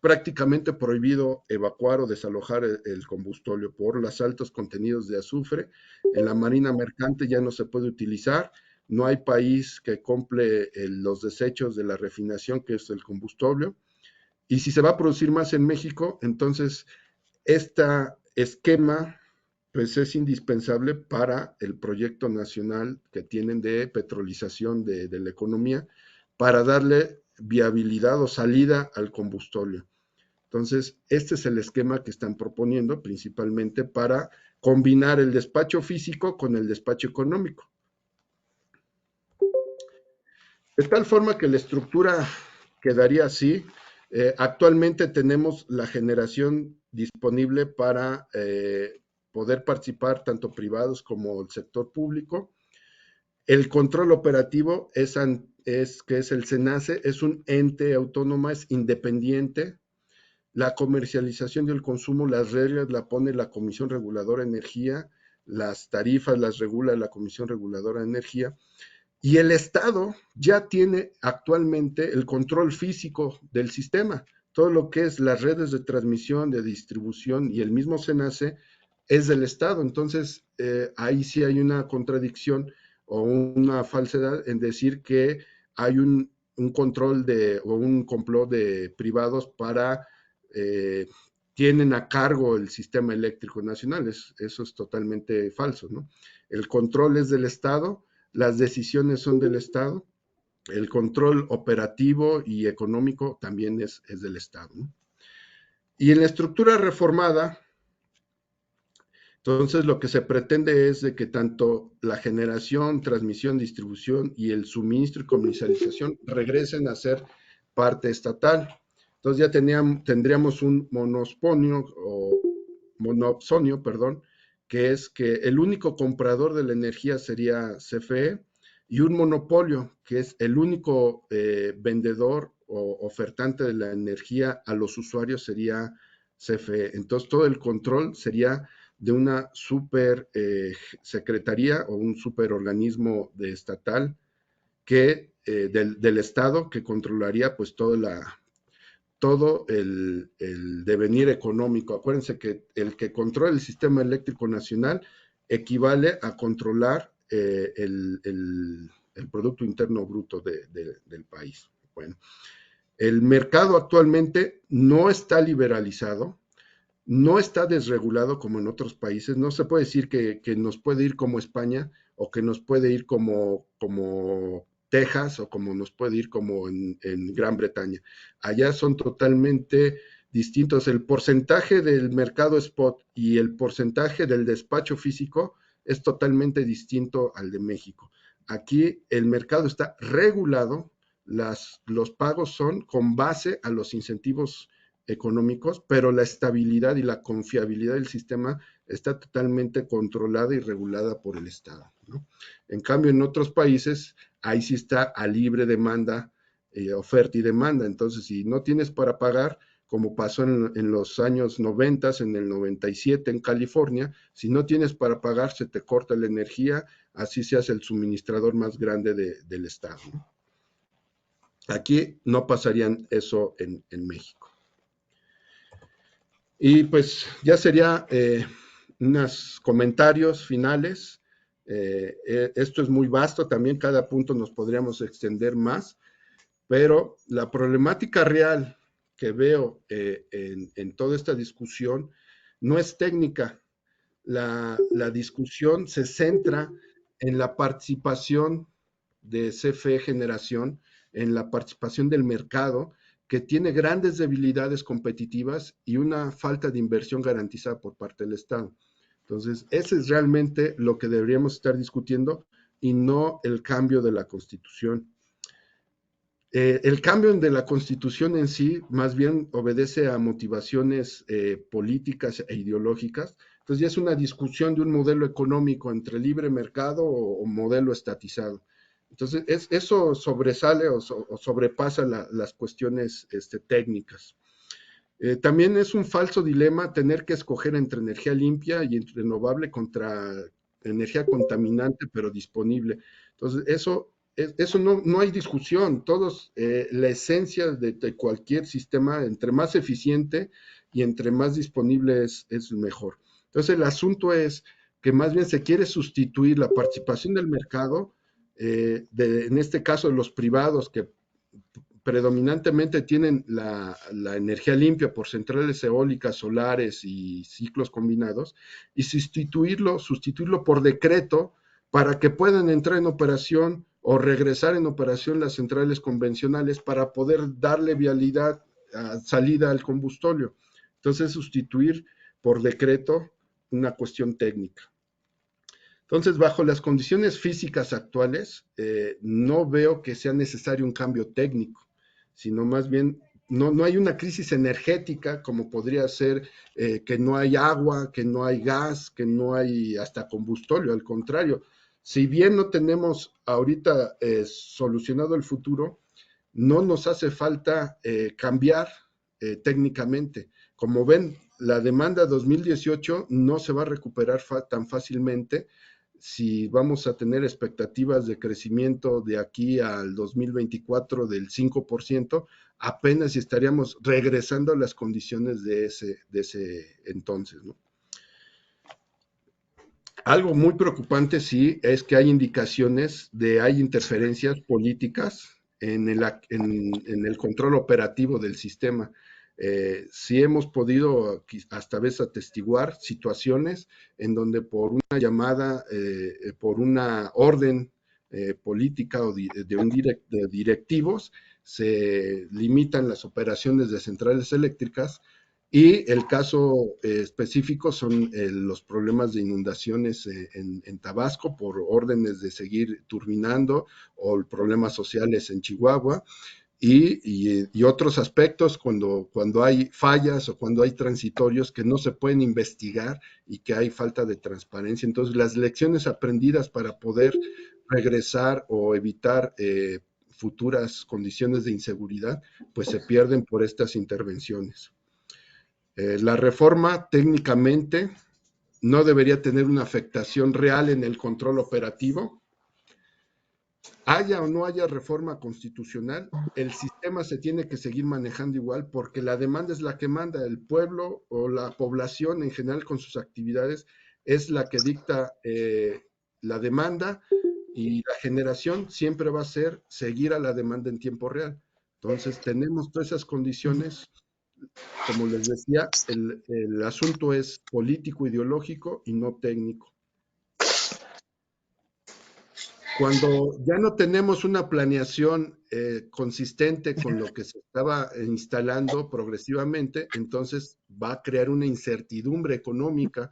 prácticamente prohibido evacuar o desalojar el combustóleo por los altos contenidos de azufre. En la marina mercante ya no se puede utilizar. No hay país que compre los desechos de la refinación, que es el combustóleo. Y si se va a producir más en México, entonces este esquema pues es indispensable para el proyecto nacional que tienen de petrolización de la economía para darle viabilidad o salida al combustóleo. Entonces, este es el esquema que están proponiendo principalmente para combinar el despacho físico con el despacho económico. De tal forma que la estructura quedaría así. Actualmente tenemos la generación disponible para poder participar tanto privados como el sector público. El control operativo que es el SENACE, es un ente autónomo, es independiente. La comercialización y el consumo, las reglas la pone la Comisión Reguladora de Energía, las tarifas las regula la Comisión Reguladora de Energía, y el Estado ya tiene actualmente el control físico del sistema. Todo lo que es las redes de transmisión, de distribución y el mismo SENACE es del Estado. Entonces, ahí sí hay una contradicción o una falsedad en decir que hay un control o un complot de privados para tienen a cargo el sistema eléctrico nacional. Eso es totalmente falso, ¿no? El control es del Estado, las decisiones son del Estado, el control operativo y económico también es del Estado, ¿no? Y en la estructura reformada, entonces lo que se pretende es de que tanto la generación, transmisión, distribución y el suministro y comercialización regresen a ser parte estatal. Entonces ya tendríamos un monopsonio, perdón, que es que el único comprador de la energía sería CFE, y un monopolio, que es el único vendedor o ofertante de la energía a los usuarios sería CFE. Entonces todo el control sería de una super secretaría o un superorganismo estatal que del Estado que controlaría pues todo el devenir económico. Acuérdense que el que controla el sistema eléctrico nacional equivale a controlar el Producto Interno Bruto del país. Bueno, el mercado actualmente no está liberalizado, no está desregulado como en otros países. No se puede decir que nos puede ir como España o que nos puede ir como Texas o como nos puede ir como en Gran Bretaña. Allá son totalmente distintos. El porcentaje del mercado spot y el porcentaje del despacho físico es totalmente distinto al de México. Aquí el mercado está regulado, los pagos son con base a los incentivos económicos, pero la estabilidad y la confiabilidad del sistema está totalmente controlada y regulada por el Estado, ¿no? En cambio, en otros países, ahí sí está a libre demanda, oferta y demanda. Entonces, si no tienes para pagar, como pasó en los años 90, en el 97 en California, si no tienes para pagar, se te corta la energía, así seas el suministrador más grande del Estado, ¿no? Aquí no pasarían eso en México. Y pues ya sería unos comentarios finales. Esto es muy vasto, también cada punto nos podríamos extender más, pero la problemática real que veo en toda esta discusión no es técnica. La discusión se centra en la participación de CFE Generación, en la participación del mercado, que tiene grandes debilidades competitivas y una falta de inversión garantizada por parte del Estado. Entonces, ese es realmente lo que deberíamos estar discutiendo y no el cambio de la Constitución. El cambio de la Constitución en sí más bien obedece a motivaciones políticas e ideológicas. Entonces ya es una discusión de un modelo económico entre libre mercado o modelo estatizado. Entonces eso sobresale o sobrepasa las cuestiones técnicas. También es un falso dilema tener que escoger entre energía limpia y renovable contra energía contaminante pero disponible. Entonces eso no hay discusión. Todos, la esencia de cualquier sistema, entre más eficiente y entre más disponible es mejor. Entonces el asunto es que más bien se quiere sustituir la participación del mercado, en este caso de los privados que predominantemente tienen la energía limpia por centrales eólicas, solares y ciclos combinados, y sustituirlo por decreto para que puedan entrar en operación o regresar en operación las centrales convencionales para poder darle vialidad, salida al combustóleo. Entonces, sustituir por decreto una cuestión técnica. Entonces, bajo las condiciones físicas actuales, no veo que sea necesario un cambio técnico, sino más bien no hay una crisis energética como podría ser que no hay agua, que no hay gas, que no hay hasta combustóleo. Al contrario, si bien no tenemos ahorita solucionado el futuro, no nos hace falta cambiar técnicamente. Como ven, la demanda 2018 no se va a recuperar tan fácilmente si vamos a tener expectativas de crecimiento de aquí al 2024 del 5%, apenas estaríamos regresando a las condiciones de ese entonces, ¿no? Algo muy preocupante, sí, es que hay indicaciones hay interferencias políticas en el control operativo del sistema. Sí hemos podido hasta veces atestiguar situaciones en donde por una llamada, por una orden política o de directivos, se limitan las operaciones de centrales eléctricas. Y el caso específico son los problemas de inundaciones en Tabasco por órdenes de seguir turbinando, o problemas sociales en Chihuahua, y otros aspectos cuando hay fallas o cuando hay transitorios que no se pueden investigar y que hay falta de transparencia. Entonces, las lecciones aprendidas para poder regresar o evitar futuras condiciones de inseguridad, pues se pierden por estas intervenciones. La reforma técnicamente no debería tener una afectación real en el control operativo. Haya o no haya reforma constitucional, el sistema se tiene que seguir manejando igual porque la demanda es la que manda. El pueblo o la población en general con sus actividades es la que dicta la demanda, y la generación siempre va a ser seguir a la demanda en tiempo real. Entonces tenemos todas esas condiciones. Como les decía, el asunto es político, ideológico y no técnico. Cuando ya no tenemos una planeación consistente con lo que se estaba instalando progresivamente, entonces va a crear una incertidumbre económica,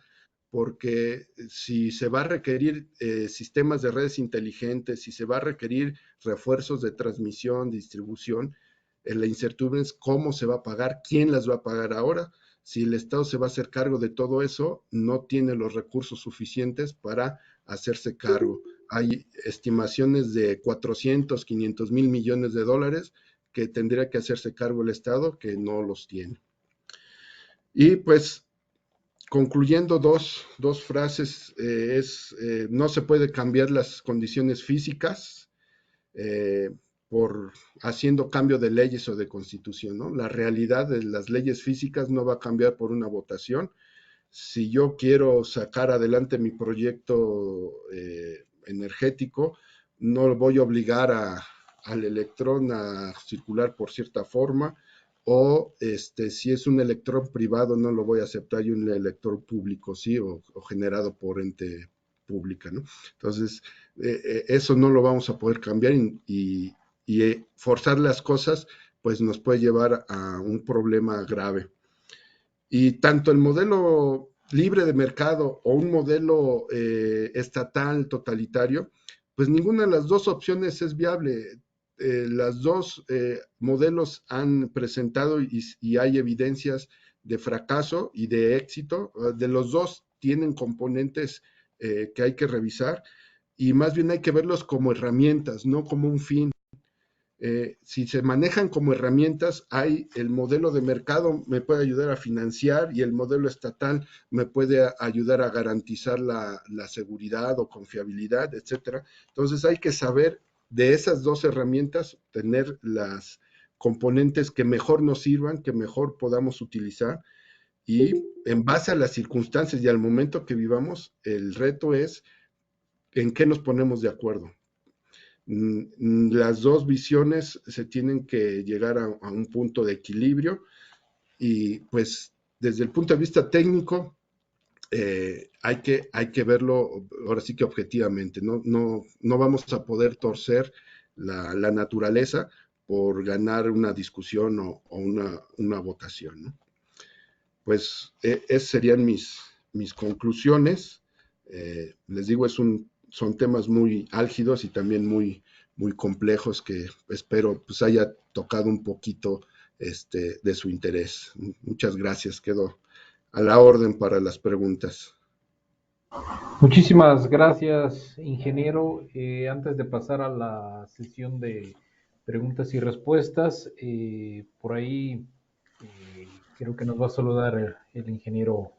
porque si se va a requerir sistemas de redes inteligentes, si se va a requerir refuerzos de transmisión, distribución, la incertidumbre es cómo se va a pagar, quién las va a pagar ahora. Si el Estado se va a hacer cargo de todo eso, no tiene los recursos suficientes para hacerse cargo. Hay estimaciones de 400, 500 mil millones de dólares que tendría que hacerse cargo el Estado, que no los tiene. Y pues, concluyendo dos frases, no se puede cambiar las condiciones físicas por haciendo cambio de leyes o de constitución, ¿no? La realidad de las leyes físicas no va a cambiar por una votación. si yo quiero sacar adelante mi proyecto energético, no voy a obligar al electrón a circular por cierta forma, o si es un electrón privado no lo voy a aceptar, y un electrón público sí, o generado por ente pública, ¿no? Entonces, eso no lo vamos a poder cambiar, y forzar las cosas pues nos puede llevar a un problema grave. Y tanto el modelo libre de mercado o un modelo estatal totalitario, pues ninguna de las dos opciones es viable. Las dos modelos han presentado y hay evidencias de fracaso y de éxito. De los dos tienen componentes que hay que revisar, y más bien hay que verlos como herramientas, no como un fin. Si se manejan como herramientas, hay el modelo de mercado me puede ayudar a financiar, y el modelo estatal me puede ayudar a garantizar la seguridad o confiabilidad, etcétera. Entonces hay que saber de esas dos herramientas, tener las componentes que mejor nos sirvan, que mejor podamos utilizar, y en base a las circunstancias y al momento que vivamos, el reto es en qué nos ponemos de acuerdo. Las dos visiones se tienen que llegar a un punto de equilibrio, y pues desde el punto de vista técnico hay que verlo ahora sí que objetivamente. No vamos a poder torcer la naturaleza por ganar una discusión o una votación, ¿no? Pues esas serían mis conclusiones. Les digo, son temas muy álgidos y también muy complejos, que espero pues haya tocado un poquito de su interés. Muchas gracias, quedo a la orden para las preguntas. Muchísimas gracias, ingeniero. Antes de pasar a la sesión de preguntas y respuestas, por ahí creo que nos va a saludar el ingeniero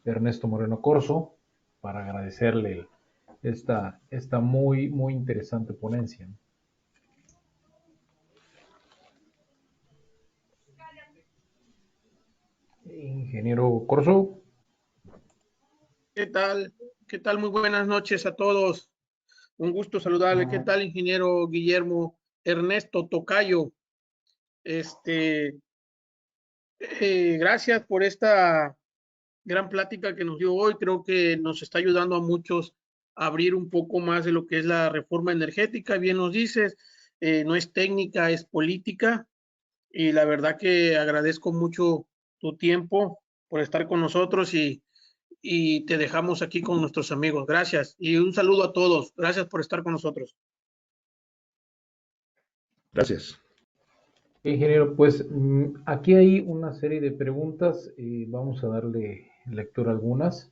Ernesto Moreno Corzo para agradecerle esta muy, muy interesante ponencia. Ingeniero Corzo. ¿Qué tal? ¿Qué tal? Muy buenas noches a todos. Un gusto saludarle. ¿Qué tal, ingeniero Guillermo Ernesto Tocayo? Gracias por esta gran plática que nos dio hoy. Creo que nos está ayudando a muchos a abrir un poco más de lo que es la reforma energética. Bien nos dices, no es técnica, es política. Y la verdad que agradezco mucho tu tiempo por estar con nosotros, y te dejamos aquí con nuestros amigos. Gracias y un saludo a todos. Gracias por estar con nosotros. Gracias. Ingeniero, pues aquí hay una serie de preguntas, vamos a darle lectura a algunas.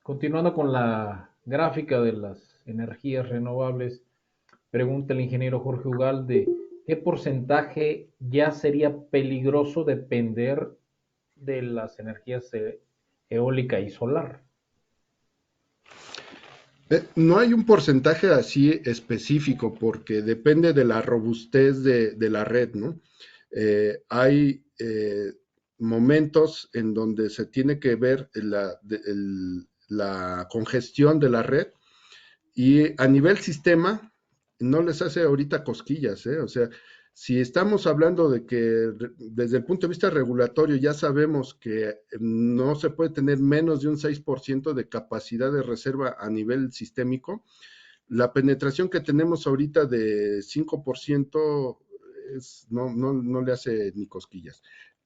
Continuando con la gráfica de las energías renovables, pregunta el ingeniero Jorge Ugalde, ¿qué porcentaje ya sería peligroso depender de las energías eólica y solar? No hay un porcentaje así específico, porque depende de la robustez de la red, ¿no? Hay momentos en donde se tiene que ver la congestión de la red, y a nivel sistema no les hace ahorita cosquillas, ¿eh? O sea, si estamos hablando de que desde el punto de vista regulatorio ya sabemos que no se puede tener menos de un 6% de capacidad de reserva a nivel sistémico, la penetración que tenemos ahorita de 5% no le hace ni cosquillas.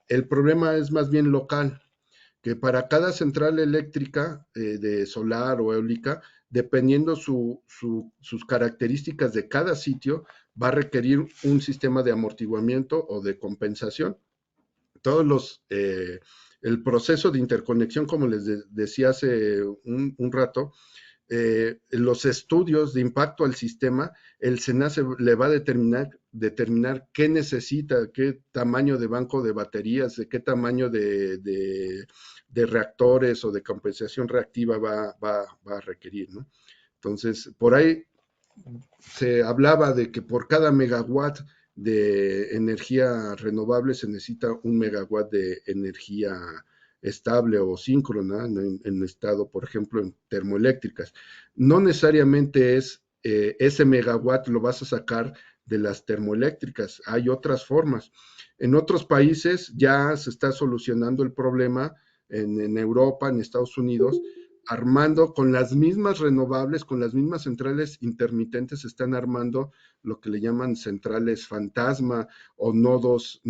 El problema es más bien local, que para cada central eléctrica de solar o eólica, dependiendo sus características de cada sitio, va a requerir un sistema de amortiguamiento o de compensación. El proceso de interconexión, como les decía hace un rato, los estudios de impacto al sistema, el SENACE le va a determinar qué necesita, qué tamaño de banco de baterías, de qué tamaño de reactores o de compensación reactiva va a requerir, ¿no? Entonces, por ahí se hablaba de que por cada megawatt de energía renovable se necesita 1 megawatt de energía estable o síncrona en estado, por ejemplo, en termoeléctricas. No necesariamente es ese megawatt lo vas a sacar de las termoeléctricas, hay otras formas. En otros países ya se está solucionando el problema, en Europa, en Estados Unidos, armando con las mismas renovables, con las mismas centrales intermitentes, se están armando lo que le llaman centrales fantasma o nodos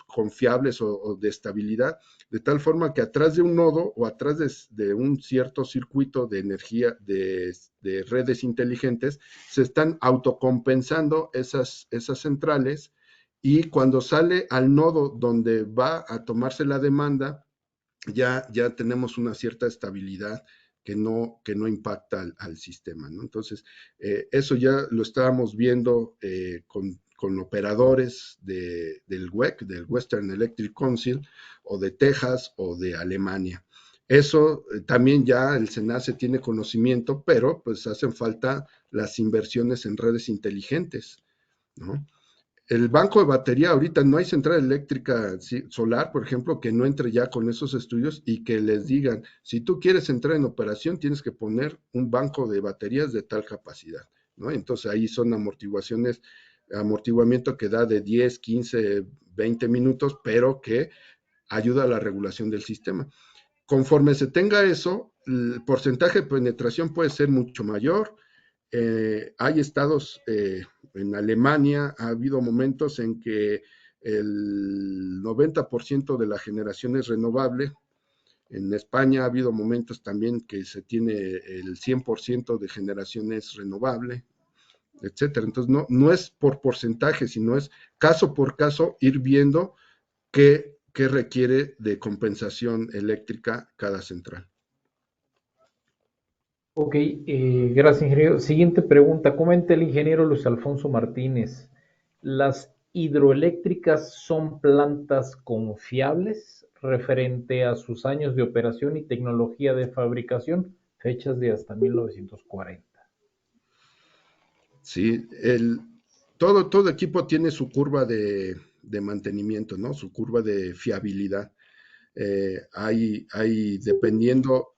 confiables o de estabilidad, de tal forma que atrás de un nodo o atrás de un cierto circuito de energía de redes inteligentes, se están autocompensando esas centrales, y cuando sale al nodo donde va a tomarse la demanda, ya tenemos una cierta estabilidad que no impacta al sistema, ¿no? Entonces, eso ya lo estábamos viendo con operadores del WEC, del Western Electric Council, o de Texas o de Alemania. Eso también ya el SENACE tiene conocimiento, pero pues hacen falta las inversiones en redes inteligentes, ¿no? El banco de batería, ahorita no hay central eléctrica solar, por ejemplo, que no entre ya con esos estudios y que les digan, si tú quieres entrar en operación, tienes que poner un banco de baterías de tal capacidad, ¿no? Entonces ahí son amortiguamiento que da de 10, 15, 20 minutos, pero que ayuda a la regulación del sistema. Conforme se tenga eso, el porcentaje de penetración puede ser mucho mayor. Hay estados, en Alemania ha habido momentos en que el 90% de la generación es renovable. En España ha habido momentos también que se tiene el 100% de generación es renovable, etcétera. Entonces no es por porcentaje, sino es caso por caso ir viendo qué requiere de compensación eléctrica cada central. Ok, gracias, ingeniero. Siguiente pregunta. Comenta el ingeniero Luis Alfonso Martínez. ¿Las hidroeléctricas son plantas confiables referente a sus años de operación y tecnología de fabricación, fechas de hasta 1940? Sí, todo equipo tiene su curva de mantenimiento, ¿no? Su curva de fiabilidad. Hay dependiendo,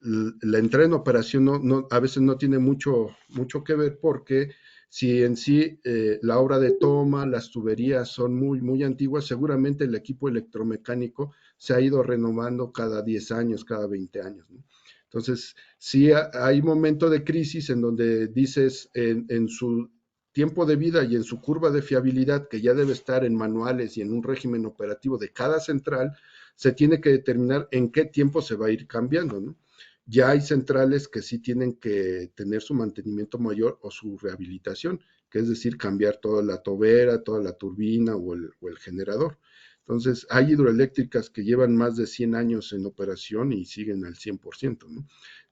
la entrada en operación a veces no tiene mucho que ver, porque si en sí la obra de toma, las tuberías son muy antiguas, seguramente el equipo electromecánico se ha ido renovando cada 10 años, cada 20 años, ¿no? Entonces, sí hay momento de crisis en donde dices en su tiempo de vida y en su curva de fiabilidad, que ya debe estar en manuales y en un régimen operativo de cada central, se tiene que determinar en qué tiempo se va a ir cambiando, ¿no? Ya hay centrales que sí tienen que tener su mantenimiento mayor o su rehabilitación, que es decir, cambiar toda la tobera, toda la turbina o el generador. Entonces, hay hidroeléctricas que llevan más de 100 años en operación y siguen al 100%, ¿no?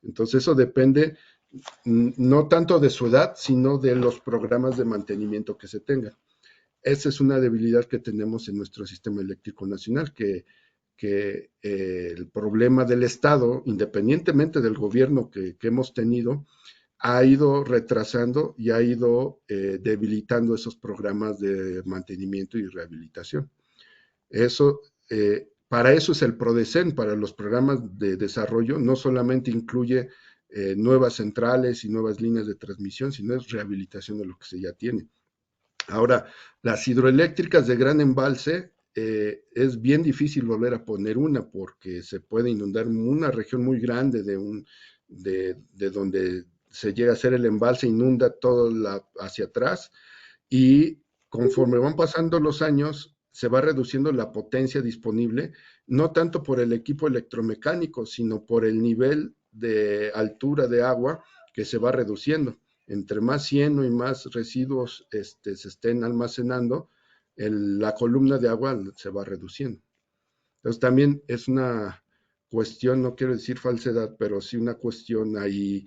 Entonces, eso depende no tanto de su edad, sino de los programas de mantenimiento que se tengan. Esa es una debilidad que tenemos en nuestro sistema eléctrico nacional, que el problema del Estado, independientemente del gobierno que hemos tenido, ha ido retrasando y ha ido debilitando esos programas de mantenimiento y rehabilitación. Eso, para eso es el PRODECEN, para los programas de desarrollo, no solamente incluye nuevas centrales y nuevas líneas de transmisión, sino es rehabilitación de lo que se ya tiene. Ahora, las hidroeléctricas de gran embalse, es bien difícil volver a poner una, porque se puede inundar una región muy grande de donde se llega a hacer el embalse, inunda todo hacia atrás, y conforme van pasando los años, se va reduciendo la potencia disponible, no tanto por el equipo electromecánico, sino por el nivel de altura de agua que se va reduciendo. Entre más cieno y más residuos se estén almacenando, la columna de agua se va reduciendo. Entonces también es una cuestión, no quiero decir falsedad, pero sí una cuestión ahí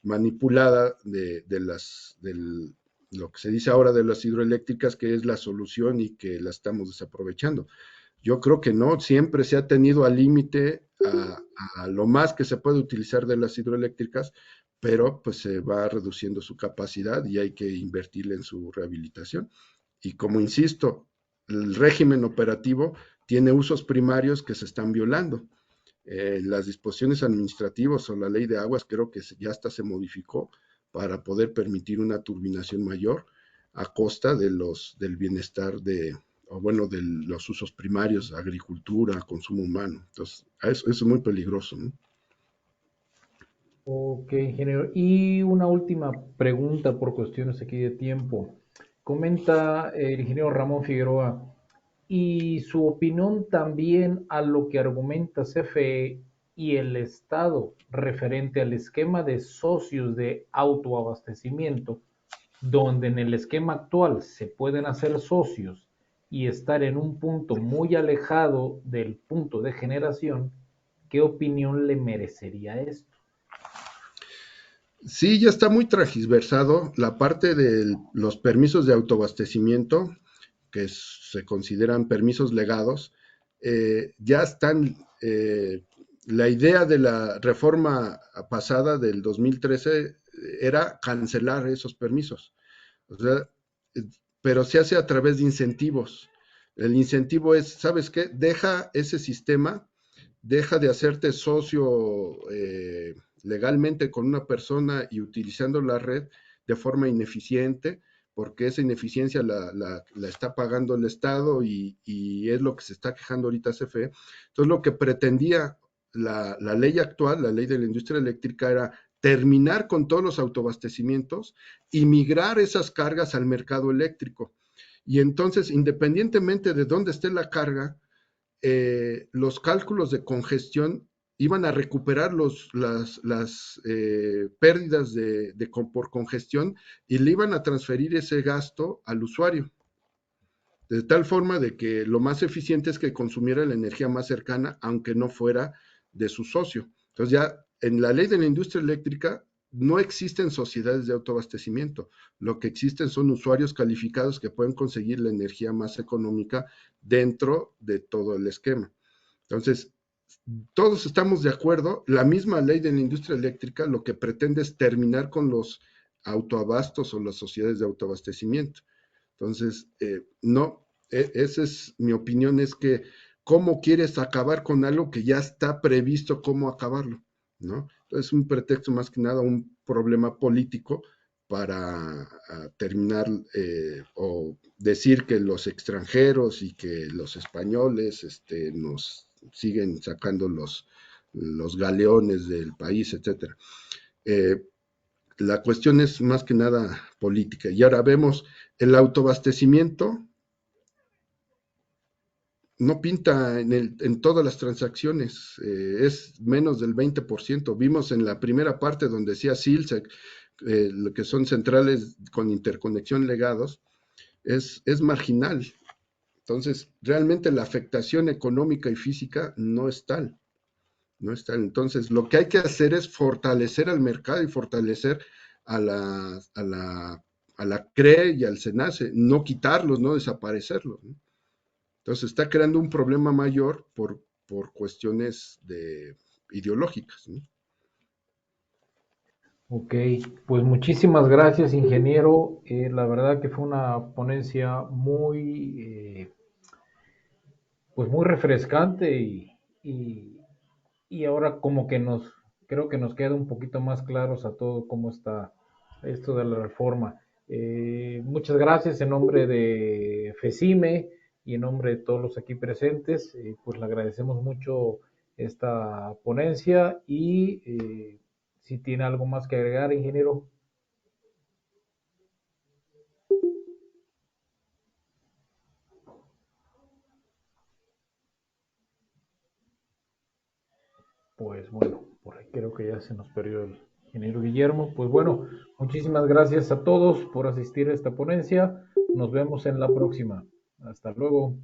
manipulada de lo que se dice ahora de las hidroeléctricas, que es la solución y que la estamos desaprovechando. Yo creo que no, siempre se ha tenido al límite a lo más que se puede utilizar de las hidroeléctricas, pero pues se va reduciendo su capacidad y hay que invertirle en su rehabilitación. Y como insisto, el régimen operativo tiene usos primarios que se están violando. Las disposiciones administrativas o la ley de aguas creo que ya hasta se modificó para poder permitir una turbinación mayor a costa del bienestar o bueno, de los usos primarios, agricultura, consumo humano. Entonces, eso es muy peligroso, ¿no? Ok, ingeniero. Y una última pregunta por cuestiones aquí de tiempo. Comenta el ingeniero Ramón Figueroa, y su opinión también a lo que argumenta CFE y el Estado referente al esquema de socios de autoabastecimiento, donde en el esquema actual se pueden hacer socios y estar en un punto muy alejado del punto de generación. ¿Qué opinión le merecería esto? Sí, ya está muy transversado la parte de los permisos de autoabastecimiento, que se consideran permisos legados, ya están, la idea de la reforma pasada del 2013 era cancelar esos permisos, o sea, pero se hace a través de incentivos. El incentivo es, ¿sabes qué? Deja ese sistema, deja de hacerte socio legalmente con una persona y utilizando la red de forma ineficiente, porque esa ineficiencia la está pagando el Estado y es lo que se está quejando ahorita CFE. Entonces, lo que pretendía la ley actual, la ley de la industria eléctrica, era terminar con todos los autoabastecimientos y migrar esas cargas al mercado eléctrico. Y entonces, independientemente de dónde esté la carga, los cálculos de congestión iban a recuperar las pérdidas por congestión y le iban a transferir ese gasto al usuario, de tal forma de que lo más eficiente es que consumiera la energía más cercana, aunque no fuera de su socio. Entonces ya en la ley de la industria eléctrica no existen sociedades de autoabastecimiento, lo que existen son usuarios calificados que pueden conseguir la energía más económica dentro de todo el esquema. Entonces, todos estamos de acuerdo, la misma ley de la industria eléctrica lo que pretende es terminar con los autoabastos o las sociedades de autoabastecimiento. Entonces, no, esa es mi opinión, es que cómo quieres acabar con algo que ya está previsto cómo acabarlo, ¿no? Entonces, es un pretexto más que nada, un problema político para terminar o decir que los extranjeros y que los españoles nos siguen sacando los galeones del país, etcétera. Eh, la cuestión es más que nada política. Y ahora vemos el autoabastecimiento no pinta en todas las transacciones, es menos del 20%. Vimos en la primera parte donde decía SILSEC, lo que son centrales con interconexión legados, es marginal. Entonces, realmente la afectación económica y física no es tal. No es tal. Entonces, lo que hay que hacer es fortalecer al mercado y fortalecer a la CRE y al SENACE, no quitarlos, no desaparecerlos, ¿no? Entonces está creando un problema mayor por cuestiones ideológicas, ¿no? Ok, pues muchísimas gracias, ingeniero. La verdad que fue una ponencia pues muy refrescante y, y ahora como que creo que nos queda un poquito más claros a todo cómo está esto de la reforma. Muchas gracias en nombre de FECIME y en nombre de todos los aquí presentes, pues le agradecemos mucho esta ponencia y si tiene algo más que agregar, ingeniero. Pues bueno, por ahí creo que ya se nos perdió el ingeniero Guillermo. Pues bueno, muchísimas gracias a todos por asistir a esta ponencia. Nos vemos en la próxima. Hasta luego.